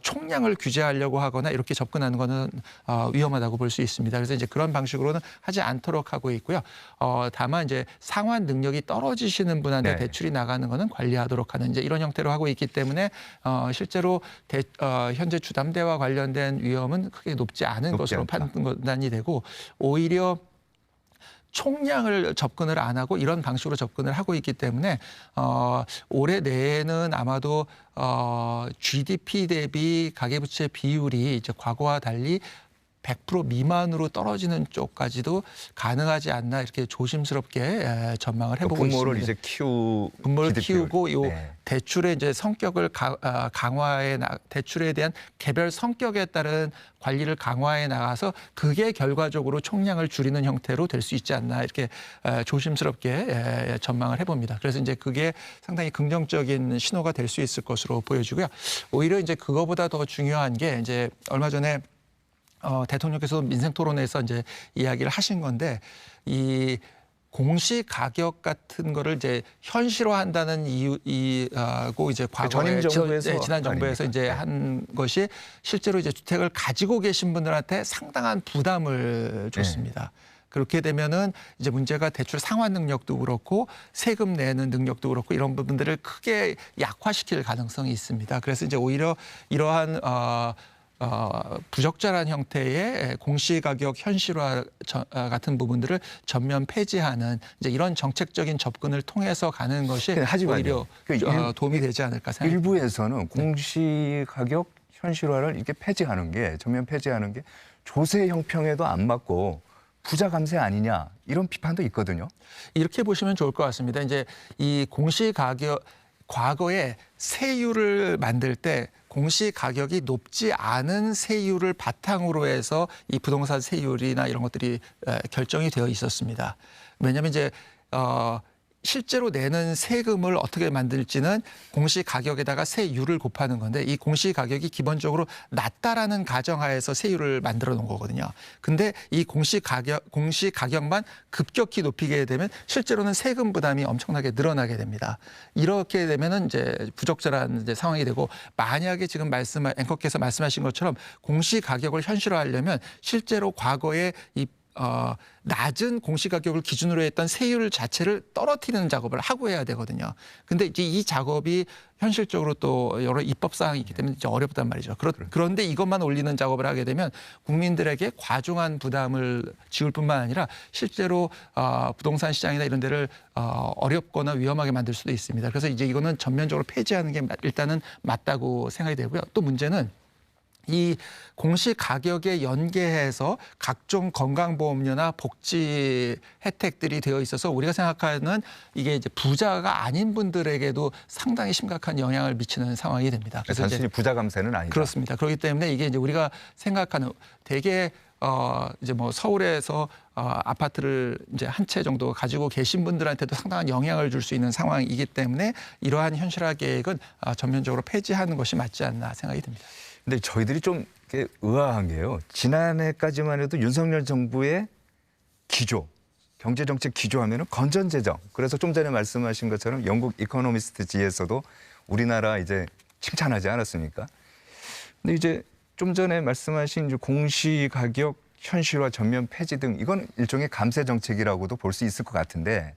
S2: 총량을 규제하려고 하거나 이렇게 접근하는 것은 위험하다고 볼 수 있습니다. 그래서 이제 그런 방식으로는 하지 않도록 하고 있고요. 다만 이제 상환 능력이 떨어지시는 분한테 대출이 나가는 것은 관리하도록 하는 이제 이런 형태로 하고 있기 때문에 실제로 현재 주담대와 관련된 위험은 크게 높지 않은 것으로 판단이 되고 오히려 총량을 접근을 안 하고 이런 방식으로 접근을 하고 있기 때문에 올해 내에는 아마도 GDP 대비 가계부채 비율이 이제 과거와 달리 100% 미만으로 떨어지는 쪽까지도 가능하지 않나 이렇게 조심스럽게 전망을 해보고
S1: 분모를
S2: 있습니다.
S1: 이제
S2: 분모를 키우고 요 대출의 이제 성격을 대출에 대한 개별 성격에 따른 관리를 강화해 나가서 그게 결과적으로 총량을 줄이는 형태로 될 수 있지 않나 이렇게 조심스럽게 전망을 해봅니다. 그래서 이제 그게 상당히 긍정적인 신호가 될 수 있을 것으로 보여지고요. 오히려 이제 그거보다 더 중요한 게 이제 얼마 전에 대통령께서 민생 토론에서 이제 이야기를 하신 건데 이 공시 가격 같은 거를 이제 현실화한다는 이유고 이제 과거에 지난 정부에서 이제 한 것이 실제로 이제 주택을 가지고 계신 분들한테 상당한 부담을 줬습니다. 그렇게 되면은 이제 문제가 대출 상환 능력도 그렇고 세금 내는 능력도 그렇고 이런 부분들을 크게 약화시킬 가능성이 있습니다. 그래서 이제 오히려 이러한 부적절한 형태의 공시가격 현실화 같은 부분들을 전면 폐지하는 이제 이런 정책적인 접근을 통해서 가는 것이 오히려 도움이 되지 않을까 생각합니다.
S1: 일부에서는 공시가격 현실화를 이렇게 폐지하는 게 전면 폐지하는 게 조세 형평에도 안 맞고 부자 감세 아니냐 이런 비판도 있거든요.
S2: 이렇게 보시면 좋을 것 같습니다. 이제 이 공시가격 과거에 세율을 만들 때 공시가격이 높지 않은 세율을 바탕으로 해서 이 부동산 세율이나 이런 것들이 결정이 되어 있었습니다. 왜냐하면 이제 실제로 내는 세금을 어떻게 만들지는 공시가격에다가 세율을 곱하는 건데 이 공시가격이 기본적으로 낮다라는 가정하에서 세율을 만들어 놓은 거거든요. 근데 이 공시가격만 급격히 높이게 되면 실제로는 세금 부담이 엄청나게 늘어나게 됩니다. 이렇게 되면은 이제 부적절한 이제 상황이 되고 만약에 지금 앵커께서 말씀하신 것처럼 공시가격을 현실화하려면 실제로 과거에 이 낮은 공시가격을 기준으로 했던 세율 자체를 떨어뜨리는 작업을 하고 해야 되거든요. 근데 이제 이 작업이 현실적으로 또 여러 입법 사항이 있기 때문에 이제 어렵단 말이죠. 그런데 이것만 올리는 작업을 하게 되면 국민들에게 과중한 부담을 지울 뿐만 아니라 실제로 부동산 시장이나 이런 데를 어렵거나 위험하게 만들 수도 있습니다. 그래서 이제 이거는 전면적으로 폐지하는 게 일단은 맞다고 생각이 되고요. 또 문제는 이 공시가격에 연계해서 각종 건강보험료나 복지 혜택들이 되어 있어서 우리가 생각하는 이게 이제 부자가 아닌 분들에게도 상당히 심각한 영향을 미치는 상황이 됩니다.
S1: 그래서 단순히 부자 감세는 아니다.
S2: 그렇습니다. 그렇기 때문에 이게 이제 우리가 생각하는 대개 이제 뭐 서울에서 아파트를 이제 한 채 정도 가지고 계신 분들한테도 상당한 영향을 줄 수 있는 상황이기 때문에 이러한 현실화 계획은 전면적으로 폐지하는 것이 맞지 않나 생각이 듭니다.
S1: 근데 저희들이 좀 의아한 게요. 지난해까지만 해도 윤석열 정부의 기조, 경제정책 기조하면은 건전재정. 그래서 좀 전에 말씀하신 것처럼 영국 이코노미스트지에서도 우리나라 이제 칭찬하지 않았습니까? 근데 이제 좀 전에 말씀하신 공시가격 현실화 전면 폐지 등 이건 일종의 감세 정책이라고도 볼 수 있을 것 같은데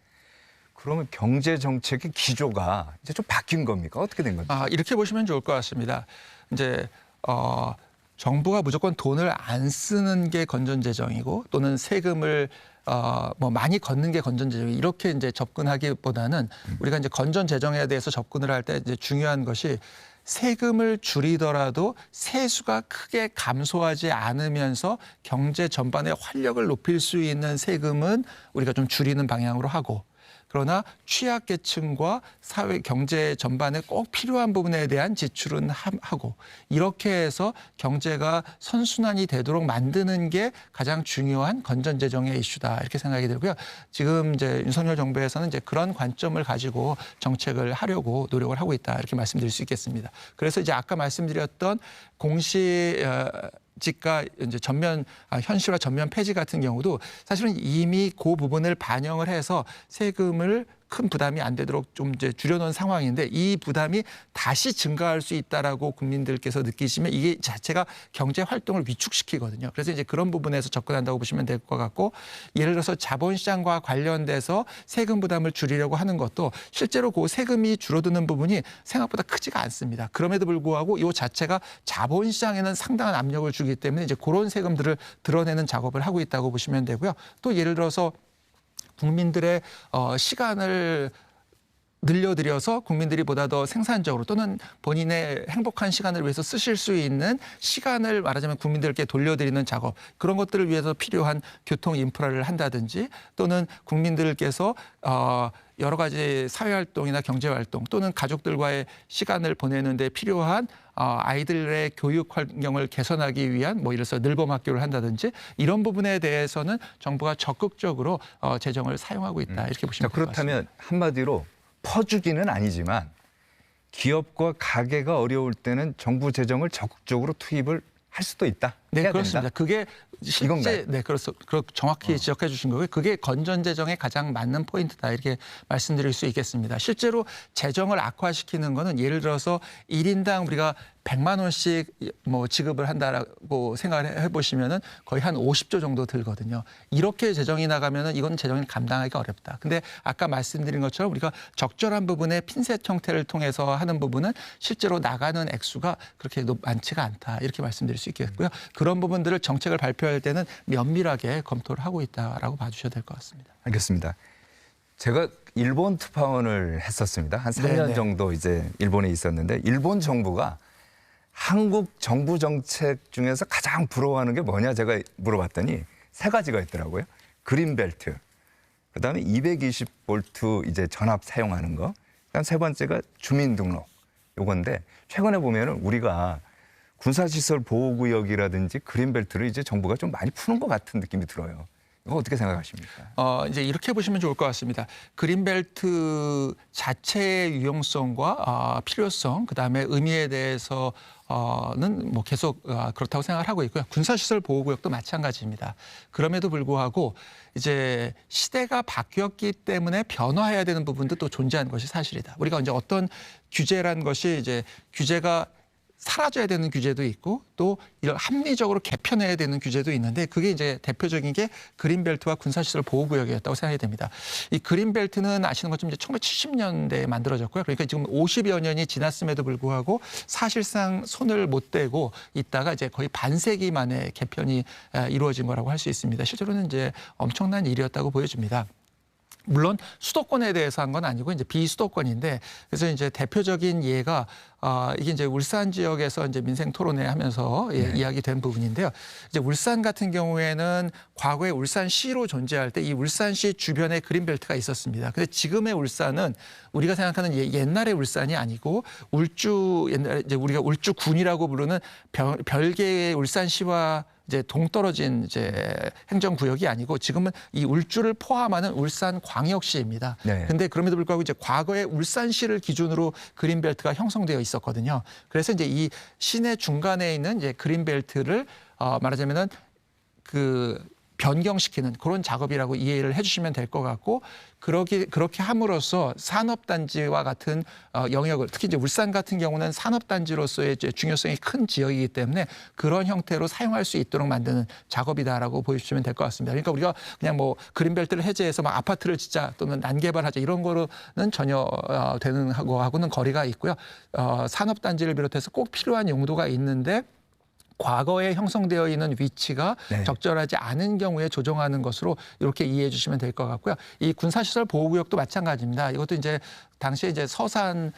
S1: 그러면 경제정책의 기조가 이제 좀 바뀐 겁니까? 어떻게 된 겁니까?
S2: 이렇게 보시면 좋을 것 같습니다. 이제 정부가 무조건 돈을 안 쓰는 게 건전재정이고 또는 세금을 뭐 많이 걷는 게 건전재정이 이렇게 이제 접근하기보다는 우리가 이제 건전재정에 대해서 접근을 할 때 이제 중요한 것이 세금을 줄이더라도 세수가 크게 감소하지 않으면서 경제 전반의 활력을 높일 수 있는 세금은 우리가 좀 줄이는 방향으로 하고 그러나 취약계층과 사회 경제 전반에 꼭 필요한 부분에 대한 지출은 하고 이렇게 해서 경제가 선순환이 되도록 만드는 게 가장 중요한 건전재정의 이슈다 이렇게 생각이 들고요. 지금 이제 윤석열 정부에서는 이제 그런 관점을 가지고 정책을 하려고 노력을 하고 있다 이렇게 말씀드릴 수 있겠습니다. 그래서 이제 아까 말씀드렸던 지가 이제 현실화 전면 폐지 같은 경우도 사실은 이미 그 부분을 반영을 해서 세금을 큰 부담이 안 되도록 좀 이제 줄여놓은 상황인데 이 부담이 다시 증가할 수 있다라고 국민들께서 느끼시면 이게 자체가 경제 활동을 위축시키거든요. 그래서 이제 그런 부분에서 접근한다고 보시면 될 것 같고 예를 들어서 자본시장과 관련돼서 세금 부담을 줄이려고 하는 것도 실제로 그 세금이 줄어드는 부분이 생각보다 크지가 않습니다. 그럼에도 불구하고 이 자체가 자본시장에는 상당한 압력을 주기 때문에 이제 그런 세금들을 드러내는 작업을 하고 있다고 보시면 되고요. 또 예를 들어서 국민들의 시간을 늘려드려서 국민들이 보다 더 생산적으로 또는 본인의 행복한 시간을 위해서 쓰실 수 있는 시간을 말하자면 국민들께 돌려드리는 작업 그런 것들을 위해서 필요한 교통 인프라를 한다든지 또는 국민들께서 여러 가지 사회활동이나 경제활동 또는 가족들과의 시간을 보내는 데 필요한 아이들의 교육 환경을 개선하기 위한 뭐 이래서 늘봄학교를 한다든지 이런 부분에 대해서는 정부가 적극적으로 재정을 사용하고 있다 이렇게 보시면 될 것 같습니다.
S1: 그렇다면 한마디로 퍼주기는 아니지만 기업과 가게가 어려울 때는 정부 재정을 적극적으로 투입을 할 수도 있다.
S2: 네,
S1: 해야
S2: 그렇습니다.
S1: 된다?
S2: 그게 실제
S1: 이건가요?
S2: 네, 정확히 지적해 주신 거고요. 그게 건전 재정에 가장 맞는 포인트다 이렇게 말씀드릴 수 있겠습니다. 실제로 재정을 악화시키는 거는 예를 들어서 1인당 우리가 100만 원씩 뭐 지급을 한다라고 생각을 해보시면은 거의 한 50조 정도 들거든요. 이렇게 재정이 나가면은 이건 재정이 감당하기가 어렵다. 근데 아까 말씀드린 것처럼 우리가 적절한 부분에 핀셋 형태를 통해서 하는 부분은 실제로 나가는 액수가 그렇게 많지가 않다. 이렇게 말씀드릴 수 있겠고요. 그런 부분들을 정책을 발표할 때는 면밀하게 검토를 하고 있다라고 봐주셔야 될 것 같습니다.
S1: 알겠습니다. 제가 일본 특파원을 했었습니다. 한 3년
S2: 네네.
S1: 정도 이제 일본에 있었는데 일본 정부가 한국 정부 정책 중에서 가장 부러워하는 게 뭐냐 제가 물어봤더니 세 가지가 있더라고요. 그린벨트, 그다음에 220볼트 이제 전압 사용하는 거, 그다음 세 번째가 주민등록 요건데 최근에 보면은 우리가 군사시설 보호구역이라든지 그린벨트를 이제 정부가 좀 많이 푸는 것 같은 느낌이 들어요. 이거 어떻게 생각하십니까?
S2: 이제 이렇게 보시면 좋을 것 같습니다. 그린벨트 자체의 유용성과 필요성, 그다음에 의미에 대해서는 뭐 계속 그렇다고 생각을 하고 있고요. 군사시설 보호구역도 마찬가지입니다. 그럼에도 불구하고 이제 시대가 바뀌었기 때문에 변화해야 되는 부분도 또 존재하는 것이 사실이다. 우리가 이제 어떤 규제란 것이 이제 규제가 사라져야 되는 규제도 있고 또 이런 합리적으로 개편해야 되는 규제도 있는데 그게 이제 대표적인 게 그린벨트와 군사시설 보호구역이었다고 생각이 됩니다. 이 그린벨트는 아시는 것처럼 이제 1970년대에 만들어졌고요. 그러니까 지금 50여 년이 지났음에도 불구하고 사실상 손을 못 대고 있다가 이제 거의 반세기 만에 개편이 이루어진 거라고 할 수 있습니다. 실제로는 이제 엄청난 일이었다고 보여집니다. 물론 수도권에 대해서 한 건 아니고 이제 비수도권인데 그래서 이제 대표적인 예가 이게 이제 울산 지역에서 이제 민생 토론회 하면서 이야기된 부분인데요. 이제 울산 같은 경우에는 과거에 울산시로 존재할 때 이 울산시 주변에 그린벨트가 있었습니다. 근데 지금의 울산은 우리가 생각하는 옛날의 울산이 아니고 옛날에 이제 우리가 울주군이라고 부르는 별개의 울산시와 이제 동떨어진 이제 행정구역이 아니고 지금은 이 울주를 포함하는 울산광역시입니다.
S1: 네.
S2: 근데 그럼에도 불구하고 이제 과거에 울산시를 기준으로 그린벨트가 형성되어 있었거든요. 그래서 이제 이 시내 중간에 있는 이제 그린벨트를 말하자면은 그 변경시키는 그런 작업이라고 이해를 해주시면 될 것 같고 그렇게 함으로써 산업단지와 같은 영역을 특히 이제 울산 같은 경우는 산업단지로서의 이제 중요성이 큰 지역이기 때문에 그런 형태로 사용할 수 있도록 만드는 작업이다라고 보여주시면 될 것 같습니다. 그러니까 우리가 그냥 뭐 그린벨트를 해제해서 막 아파트를 짓자 또는 난개발하자 이런 거로는 전혀 되는 거하고는 거리가 있고요. 산업단지를 비롯해서 꼭 필요한 용도가 있는데 과거에 형성되어 있는 위치가
S1: 네. 적절하지
S2: 않은 경우에 조정하는 것으로 이렇게 이해해 주시면 될 것 같고요. 이 군사시설 보호구역도 마찬가지입니다. 이것도 이제 당시에 이제 서산에서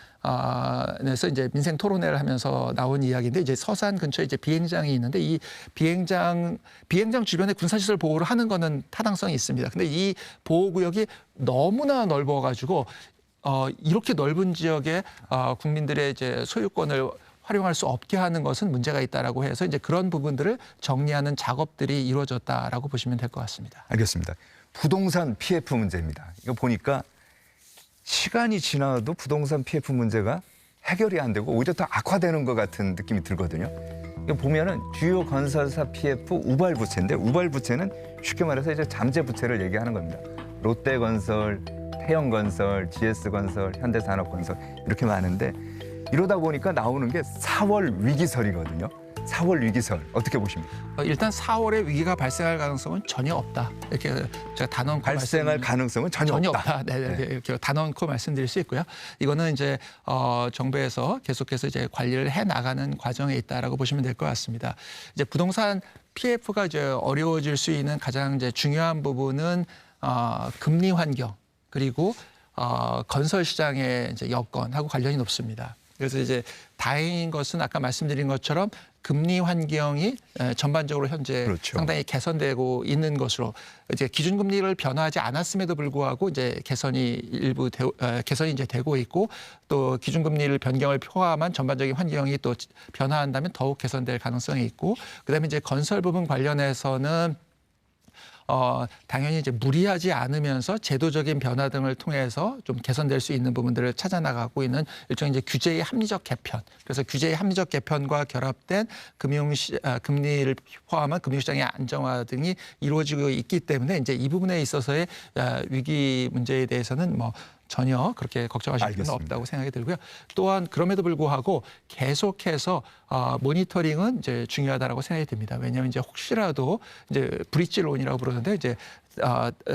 S2: 이제 민생 토론회를 하면서 나온 이야기인데 이제 서산 근처에 이제 비행장이 있는데 이 비행장 주변에 군사시설 보호를 하는 거는 타당성이 있습니다. 근데 이 보호구역이 너무나 넓어가지고 이렇게 넓은 지역에 국민들의 이제 소유권을 활용할 수 없게 하는 것은 문제가 있다라고 해서 이제 그런 부분들을 정리하는 작업들이 이루어졌다라고 보시면 될 것 같습니다.
S1: 알겠습니다. 부동산 PF 문제입니다. 이거 보니까 시간이 지나도 부동산 PF 문제가 해결이 안 되고 오히려 더 악화되는 것 같은 느낌이 들거든요. 이거 보면은 주요 건설사 PF 우발 부채인데 우발 부채는 쉽게 말해서 이제 잠재 부채를 얘기하는 겁니다. 롯데건설, 태영건설, GS건설, 현대산업건설 이렇게 많은데 이러다 보니까 나오는 게 4월 위기설이거든요. 4월 위기설 어떻게 보십니까?
S2: 일단 4월에 위기가 발생할 가능성은 전혀 없다. 이렇게 제가 단언코
S1: 발생할 가능성은 전혀 없다.
S2: 네, 이렇게 단언코 말씀드릴 수 있고요. 이거는 이제 정부에서 계속해서 이제 관리를 해 나가는 과정에 있다라고 보시면 될 것 같습니다. 이제 부동산 PF가 이제 어려워질 수 있는 가장 이제 중요한 부분은 금리 환경 그리고 건설 시장의 이제 여건하고 관련이 높습니다. 그래서 이제 다행인 것은 아까 말씀드린 것처럼 금리 환경이 전반적으로 현재
S1: 그렇죠.
S2: 상당히 개선되고 있는 것으로 이제 기준금리를 변화하지 않았음에도 불구하고 이제 개선이 이제 되고 있고 또 기준금리를 변경을 포함한 전반적인 환경이 또 변화한다면 더욱 개선될 가능성이 있고 그다음에 이제 건설 부분 관련해서는 당연히 이제 무리하지 않으면서 제도적인 변화 등을 통해서 좀 개선될 수 있는 부분들을 찾아 나가고 있는 일종의 이제 규제의 합리적 개편. 그래서 규제의 합리적 개편과 결합된 금리를 포함한 금융시장의 안정화 등이 이루어지고 있기 때문에 이제 이 부분에 있어서의 위기 문제에 대해서는 뭐 전혀 그렇게 걱정하실 필요는 없다고 생각이 들고요. 또한 그럼에도 불구하고 계속해서 모니터링은 이제 중요하다라고 생각이 듭니다. 왜냐하면 이제 혹시라도 이제 브릿지론이라고 부르는데 이제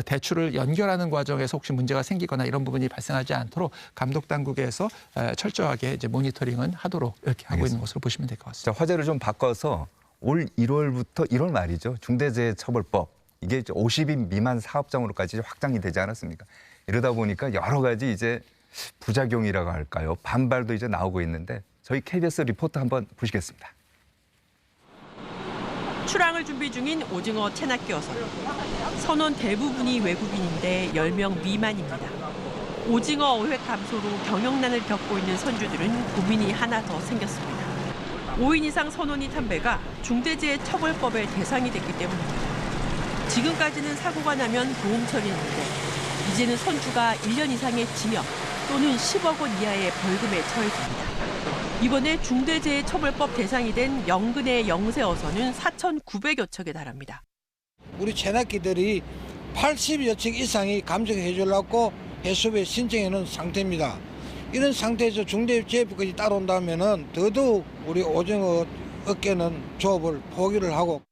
S2: 대출을 연결하는 과정에서 혹시 문제가 생기거나 이런 부분이 발생하지 않도록 감독 당국에서 철저하게 이제 모니터링은 하도록 이렇게 하고 있는 것으로 보시면 될 것 같습니다.
S1: 자, 화제를 좀 바꿔서 올 1월부터 1월 말이죠. 중대재해처벌법 이게 50인 미만 사업장으로까지 확장이 되지 않았습니까? 이러다 보니까 여러 가지 이제 부작용이라고 할까요? 반발도 이제 나오고 있는데 저희 KBS 리포터 한번 보시겠습니다.
S3: 출항을 준비 중인 오징어 체납기 어선. 선원 대부분이 외국인인데 10명 미만입니다. 오징어 어획 감소로 경영난을 겪고 있는 선주들은 고민이 하나 더 생겼습니다. 5인 이상 선원이 탄 배가 중대재해처벌법의 대상이 됐기 때문입니다. 지금까지는 사고가 나면 보험 처리했는데 이제는 선주가 1년 이상의 징역 또는 10억 원 이하의 벌금에 처해집니다. 이번에 중대재해처벌법 대상이 된 영근의 영세 어선은 4,900여 척에 달합니다.
S4: 우리 체납기들이 80여 척 이상이 감정해 주려고 해수부에 신청해 놓은 상태입니다. 이런 상태에서 중대재해법까지 따라온다면 더더욱 우리 오징어 업계는 조업을 포기를 하고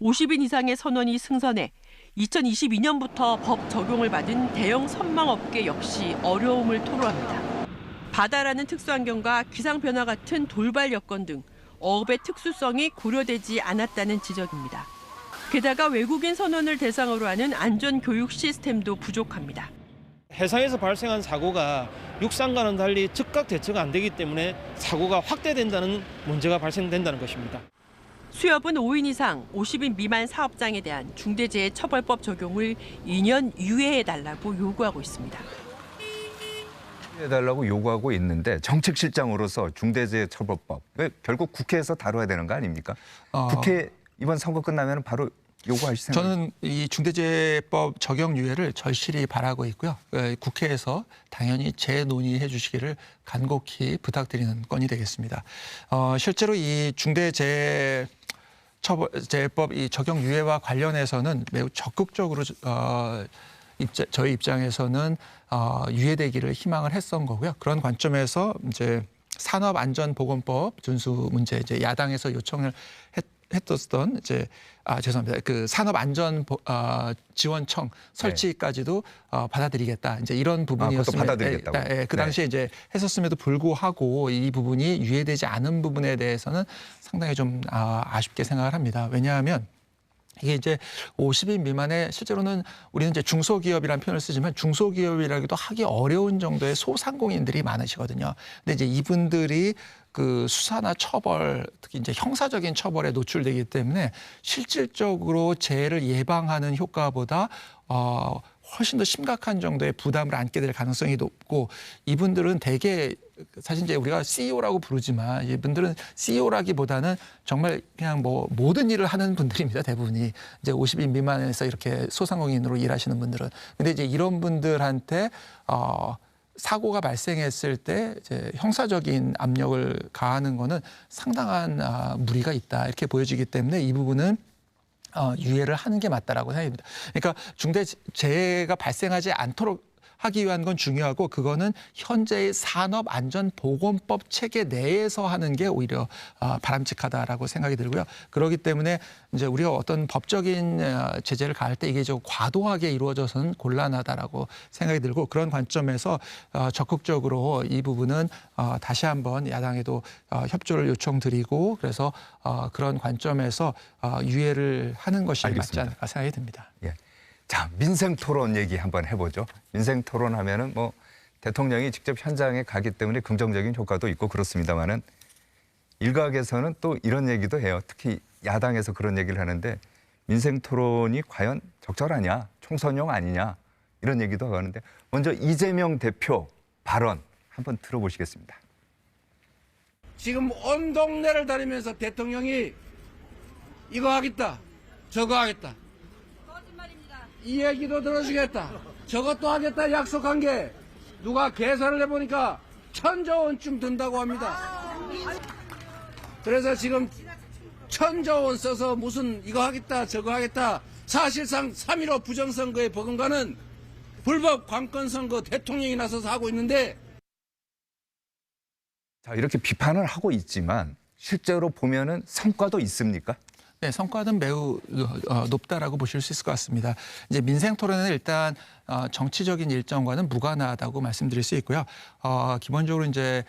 S3: 50인 이상의 선원이 승선해 2022년부터 법 적용을 받은 대형 선망업계 역시 어려움을 토로합니다. 바다라는 특수환경과 기상변화 같은 돌발 여건 등 어업의 특수성이 고려되지 않았다는 지적입니다. 게다가 외국인 선원을 대상으로 하는 안전교육 시스템도 부족합니다.
S5: 해상에서 발생한 사고가 육상과는 달리 즉각 대처가 안 되기 때문에 사고가 확대된다는 문제가 발생된다는 것입니다.
S3: 수협은 5인 이상 50인 미만 사업장에 대한 중대재해처벌법 적용을 2년 유예해달라고 요구하고 있습니다.
S1: 해달라고 요구하고 있는데 정책실장으로서 중대재해처벌법 결국 국회에서 다뤄야 되는 거 아닙니까? 국회 이번 선거 끝나면 바로 요구하실 생각?
S2: 저는 이 중대재해법 적용 유예를 절실히 바라고 있고요. 국회에서 당연히 재논의해 주시기를 간곡히 부탁드리는 건이 되겠습니다. 실제로 이 중대재해법 이 적용 유예와 관련해서는 매우 적극적으로 저희 입장에서는 유예되기를 희망을 했던 거고요. 그런 관점에서 이제 산업안전보건법 준수 문제 이제 야당에서 요청을 했었던 이제 죄송합니다. 그 산업안전지원청 설치까지도 받아들이겠다. 이제 이런 부분이었으면
S1: 받아들이겠다고.
S2: 그 당시에 이제 했었음에도 불구하고 이 부분이 유예되지 않은 부분에 대해서는 상당히 좀 아쉽게 생각을 합니다. 왜냐하면 이게 이제 50인 미만의 실제로는 우리는 이제 중소기업이라는 표현을 쓰지만 중소기업이라기도 하기 어려운 정도의 소상공인들이 많으시거든요. 근데 이제 이분들이 그 수사나 처벌, 특히 이제 형사적인 처벌에 노출되기 때문에 실질적으로 재해를 예방하는 효과보다 훨씬 더 심각한 정도의 부담을 안게 될 가능성이 높고 이분들은 대개 사실 이제 우리가 CEO라고 부르지만 이분들은 CEO라기보다는 정말 그냥 뭐 모든 일을 하는 분들입니다. 대부분이 이제 50인 미만에서 이렇게 소상공인으로 일하시는 분들은. 근데 이제 이런 분들한테 사고가 발생했을 때 이제 형사적인 압력을 가하는 거는 상당한 무리가 있다 이렇게 보여지기 때문에 이 부분은 유예를 하는 게 맞다라고 생각합니다. 그러니까 중대재해가 발생하지 않도록 하기 위한 건 중요하고 그거는 현재의 산업안전보건법 체계 내에서 하는 게 오히려 바람직하다라고 생각이 들고요. 그렇기 때문에 이제 우리가 어떤 법적인 제재를 가할 때 이게 좀 과도하게 이루어져서는 곤란하다라고 생각이 들고 그런 관점에서 적극적으로 이 부분은 다시 한번 야당에도 협조를 요청드리고 그래서 그런 관점에서 유예를 하는 것이 맞지 않을까 생각이 듭니다.
S1: 예. 자, 민생 토론 얘기 한번 해보죠. 민생 토론 하면은 뭐 대통령이 직접 현장에 가기 때문에 긍정적인 효과도 있고 그렇습니다만은 일각에서는 또 이런 얘기도 해요. 특히 야당에서 그런 얘기를 하는데 민생 토론이 과연 적절하냐, 총선용 아니냐 이런 얘기도 하는데 먼저 이재명 대표 발언 한번 들어보시겠습니다.
S6: 지금 온 동네를 다니면서 대통령이 이거 하겠다, 저거 하겠다. 이 얘기도 들어주겠다. 저것도 하겠다 약속한 게 누가 계산을 해보니까 1,000조 원쯤 든다고 합니다. 그래서 지금 1,000조 원 써서 무슨 이거 하겠다 저거 하겠다, 사실상 3.15 부정선거에 버금가는 불법 관건선거 대통령이 나서서 하고 있는데,
S1: 자, 이렇게 비판을 하고 있지만 실제로 보면은 성과도 있습니까?
S2: 네, 성과는 매우 높다라고 보실 수 있을 것 같습니다. 이제 민생 토론은 일단 정치적인 일정과는 무관하다고 말씀드릴 수 있고요. 기본적으로 이제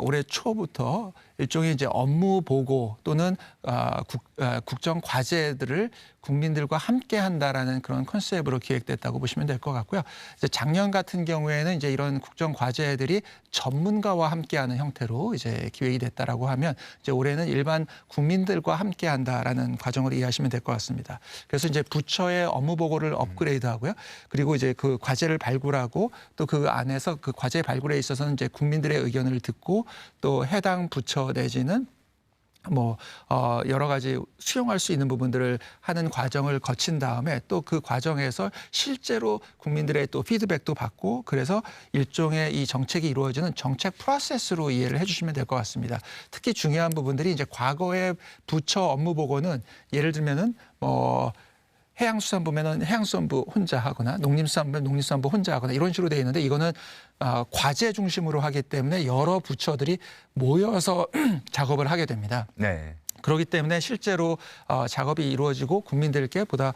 S2: 올해 초부터 일종의 이제 업무 보고 또는 국정 과제들을 국민들과 함께 한다라는 그런 컨셉으로 기획됐다고 보시면 될 것 같고요. 이제 작년 같은 경우에는 이제 이런 국정 과제들이 전문가와 함께하는 형태로 이제 기획이 됐다라고 하면, 이제 올해는 일반 국민들과 함께한다라는 과정으로 이해하시면 될 것 같습니다. 그래서 이제 부처의 업무 보고를 업그레이드하고요. 그리고 이제 그 과제를 발굴하고 또 그 안에서 그 과제 발굴에 있어서는 이제 국민들의 의견을 듣고 또 해당 부처 내지는 여러 가지 수용할 수 있는 부분들을 하는 과정을 거친 다음에 또 그 과정에서 실제로 국민들의 또 피드백도 받고, 그래서 일종의 이 정책이 이루어지는 정책 프로세스로 이해를 해주시면 될 것 같습니다. 특히 중요한 부분들이 이제 과거의 부처 업무 보고는 예를 들면은 해양수산부면은 해양수산부 혼자 하거나 농림수산부면 농림수산부 혼자 하거나 이런 식으로 돼 있는데, 이거는 과제 중심으로 하기 때문에 여러 부처들이 모여서 작업을 하게 됩니다.
S1: 네.
S2: 그렇기 때문에 실제로 작업이 이루어지고 국민들께 보다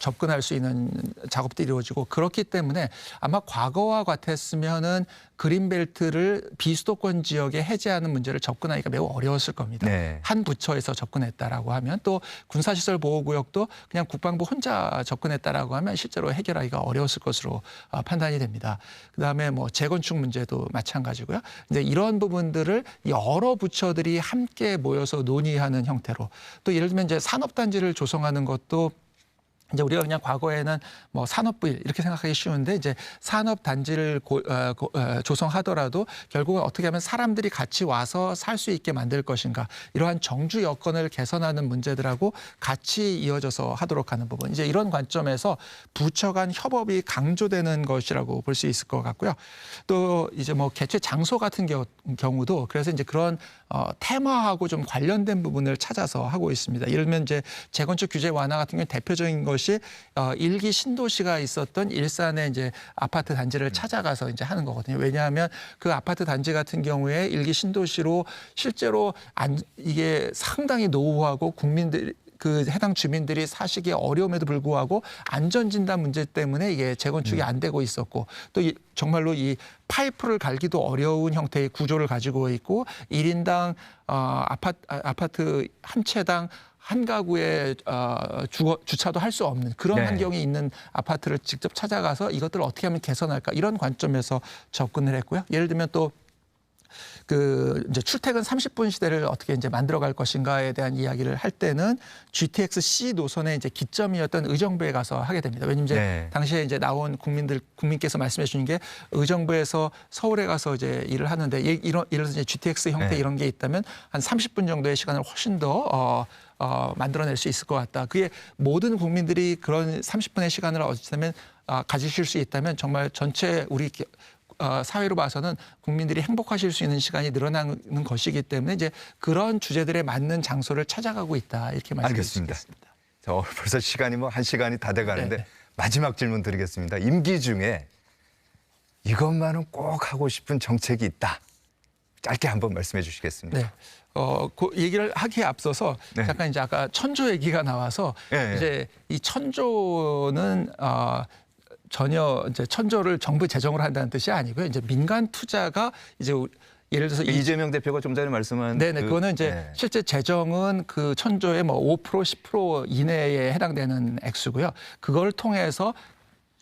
S2: 접근할 수 있는 작업들이 이루어지고, 그렇기 때문에 아마 과거와 같았으면은 그린벨트를 비수도권 지역에 해제하는 문제를 접근하기가 매우 어려웠을 겁니다.
S1: 네.
S2: 한 부처에서 접근했다라고 하면, 또 군사시설 보호구역도 그냥 국방부 혼자 접근했다라고 하면 실제로 해결하기가 어려웠을 것으로 판단이 됩니다. 그다음에 재건축 문제도 마찬가지고요. 이제 이런 부분들을 여러 부처들이 함께 모여서 논의하는 형태로, 또 예를 들면 이제 산업단지를 조성하는 것도 이제 우리가 그냥 과거에는 산업부일 이렇게 생각하기 쉬운데, 이제 산업단지를 조성하더라도 결국은 어떻게 하면 사람들이 같이 와서 살 수 있게 만들 것인가, 이러한 정주 여건을 개선하는 문제들하고 같이 이어져서 하도록 하는 부분, 이제 이런 관점에서 부처 간 협업이 강조되는 것이라고 볼 수 있을 것 같고요. 또 이제 개최 장소 같은 경우도 그래서 이제 그런 테마하고 좀 관련된 부분을 찾아서 하고 있습니다. 예를 들면 이제 재건축 규제 완화 같은 경우 대표적인 것이 일기 신도시가 있었던 일산의 이제 아파트 단지를 찾아가서 이제 하는 거거든요. 왜냐하면 그 아파트 단지 같은 경우에 일기 신도시로 실제로 이게 상당히 노후하고 국민들 그 해당 주민들이 사시기에 어려움에도 불구하고 안전진단 문제 때문에 이게 재건축이 안 되고 있었고, 또 정말로 이 파이프를 갈기도 어려운 형태의 구조를 가지고 있고, 1인당 아파트 한 채당 한 가구에 주차도 할 수 없는 그런
S1: 네.
S2: 환경이 있는 아파트를 직접 찾아가서 이것들을 어떻게 하면 개선할까, 이런 관점에서 접근을 했고요. 예를 들면 또 이제 출퇴근 30분 시대를 어떻게 이제 만들어갈 것인가에 대한 이야기를 할 때는 GTX-C 노선의 이제 기점이었던 의정부에 가서 하게 됩니다. 왜냐면 이제
S1: 네.
S2: 당시에 이제 나온 국민께서 말씀해 주신 게 의정부에서 서울에 가서 이제 일을 하는데, 예를 들어서 이제 GTX 형태
S1: 네.
S2: 이런 게 있다면 한 30분 정도의 시간을 훨씬 더 만들어낼 수 있을 것 같다. 그게 모든 국민들이 그런 30분의 시간을 어쩌면 가지실 수 있다면 정말 전체 우리 사회로 봐서는 국민들이 행복하실 수 있는 시간이 늘어나는 것이기 때문에 이제 그런 주제들에 맞는 장소를 찾아가고 있다, 이렇게 말씀드릴 수
S1: 알겠습니다.
S2: 있겠습니다.
S1: 자, 벌써 시간이 1시간이 다 돼가는데
S2: 네.
S1: 마지막 질문 드리겠습니다. 임기 중에 이것만은 꼭 하고 싶은 정책이 있다. 짧게 한번 말씀해 주시겠습니다.
S2: 네. 그 얘기를 하기에 앞서서
S1: 네.
S2: 잠깐 이제 아까 천조 얘기가 나와서
S1: 네.
S2: 이제 이 천조는 전혀 이제 천조를 정부 재정으로 한다는 뜻이 아니고요. 이제 민간 투자가 이제 예를 들어서
S1: 이재명 대표가 좀 전에 말씀한
S2: 네네, 그거는 이제 실제 재정은 그 천조의 5% 10% 이내에 해당되는 액수고요. 그걸 통해서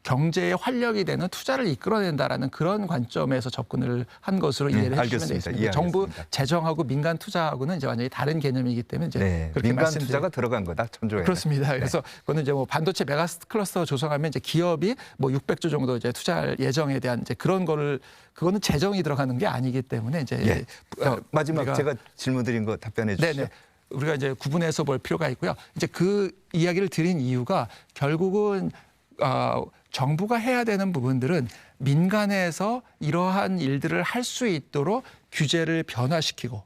S2: 경제의 활력이 되는 투자를 이끌어낸다라는 그런 관점에서 접근을 한 것으로 이해를 해주시면 되겠습니다. 정부 재정하고 민간 투자하고는 이제 완전히 다른 개념이기 때문에 이제 그렇게
S1: 민간 투자가 들어간 거다, 천조에.
S2: 그렇습니다. 그래서 그거는 이제 반도체 메가 클러스터 조성하면 이제 기업이 600조 정도 이제 투자할 예정에 대한 이제 그런 거를, 그거는 재정이 들어가는 게 아니기 때문에 이제
S1: 마지막 제가 질문드린 거 답변해 주시죠.
S2: 네네. 우리가 이제 구분해서 볼 필요가 있고요. 이제 그 이야기를 드린 이유가 결국은 정부가 해야 되는 부분들은 민간에서 이러한 일들을 할 수 있도록 규제를 변화시키고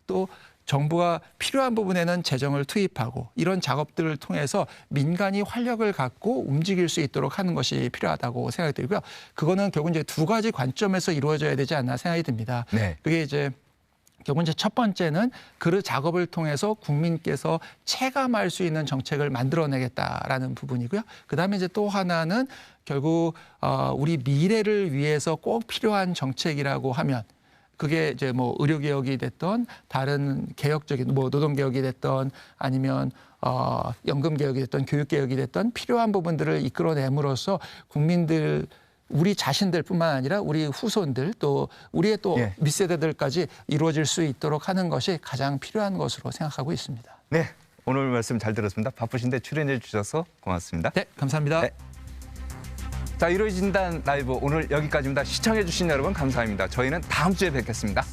S2: 또 정부가 필요한 부분에는 재정을 투입하고 이런 작업들을 통해서 민간이 활력을 갖고 움직일 수 있도록 하는 것이 필요하다고 생각이 들고요. 그거는 결국 이제 두 가지 관점에서 이루어져야 되지 않나 생각이 듭니다.
S1: 네.
S2: 그게 이제 결국 이제 첫 번째는 그 작업을 통해서 국민께서 체감할 수 있는 정책을 만들어내겠다라는 부분이고요. 그다음에 이제 또 하나는 결국 우리 미래를 위해서 꼭 필요한 정책이라고 하면 그게 이제 뭐 의료 개혁이 됐던 다른 개혁적인 뭐 노동 개혁이 됐던 아니면 연금 개혁이 됐던 교육 개혁이 됐던 필요한 부분들을 이끌어냄으로써 국민들 우리 자신들뿐만 아니라 우리 후손들 또 우리의 또
S1: 예.
S2: 밑세대들까지 이루어질 수 있도록 하는 것이 가장 필요한 것으로 생각하고 있습니다.
S1: 네, 오늘 말씀 잘 들었습니다. 바쁘신데 출연해 주셔서 고맙습니다.
S2: 네, 감사합니다.
S1: 네. 자, 이루어진단 라이브 오늘 여기까지입니다. 시청해 주신 여러분 감사합니다. 저희는 다음 주에 뵙겠습니다.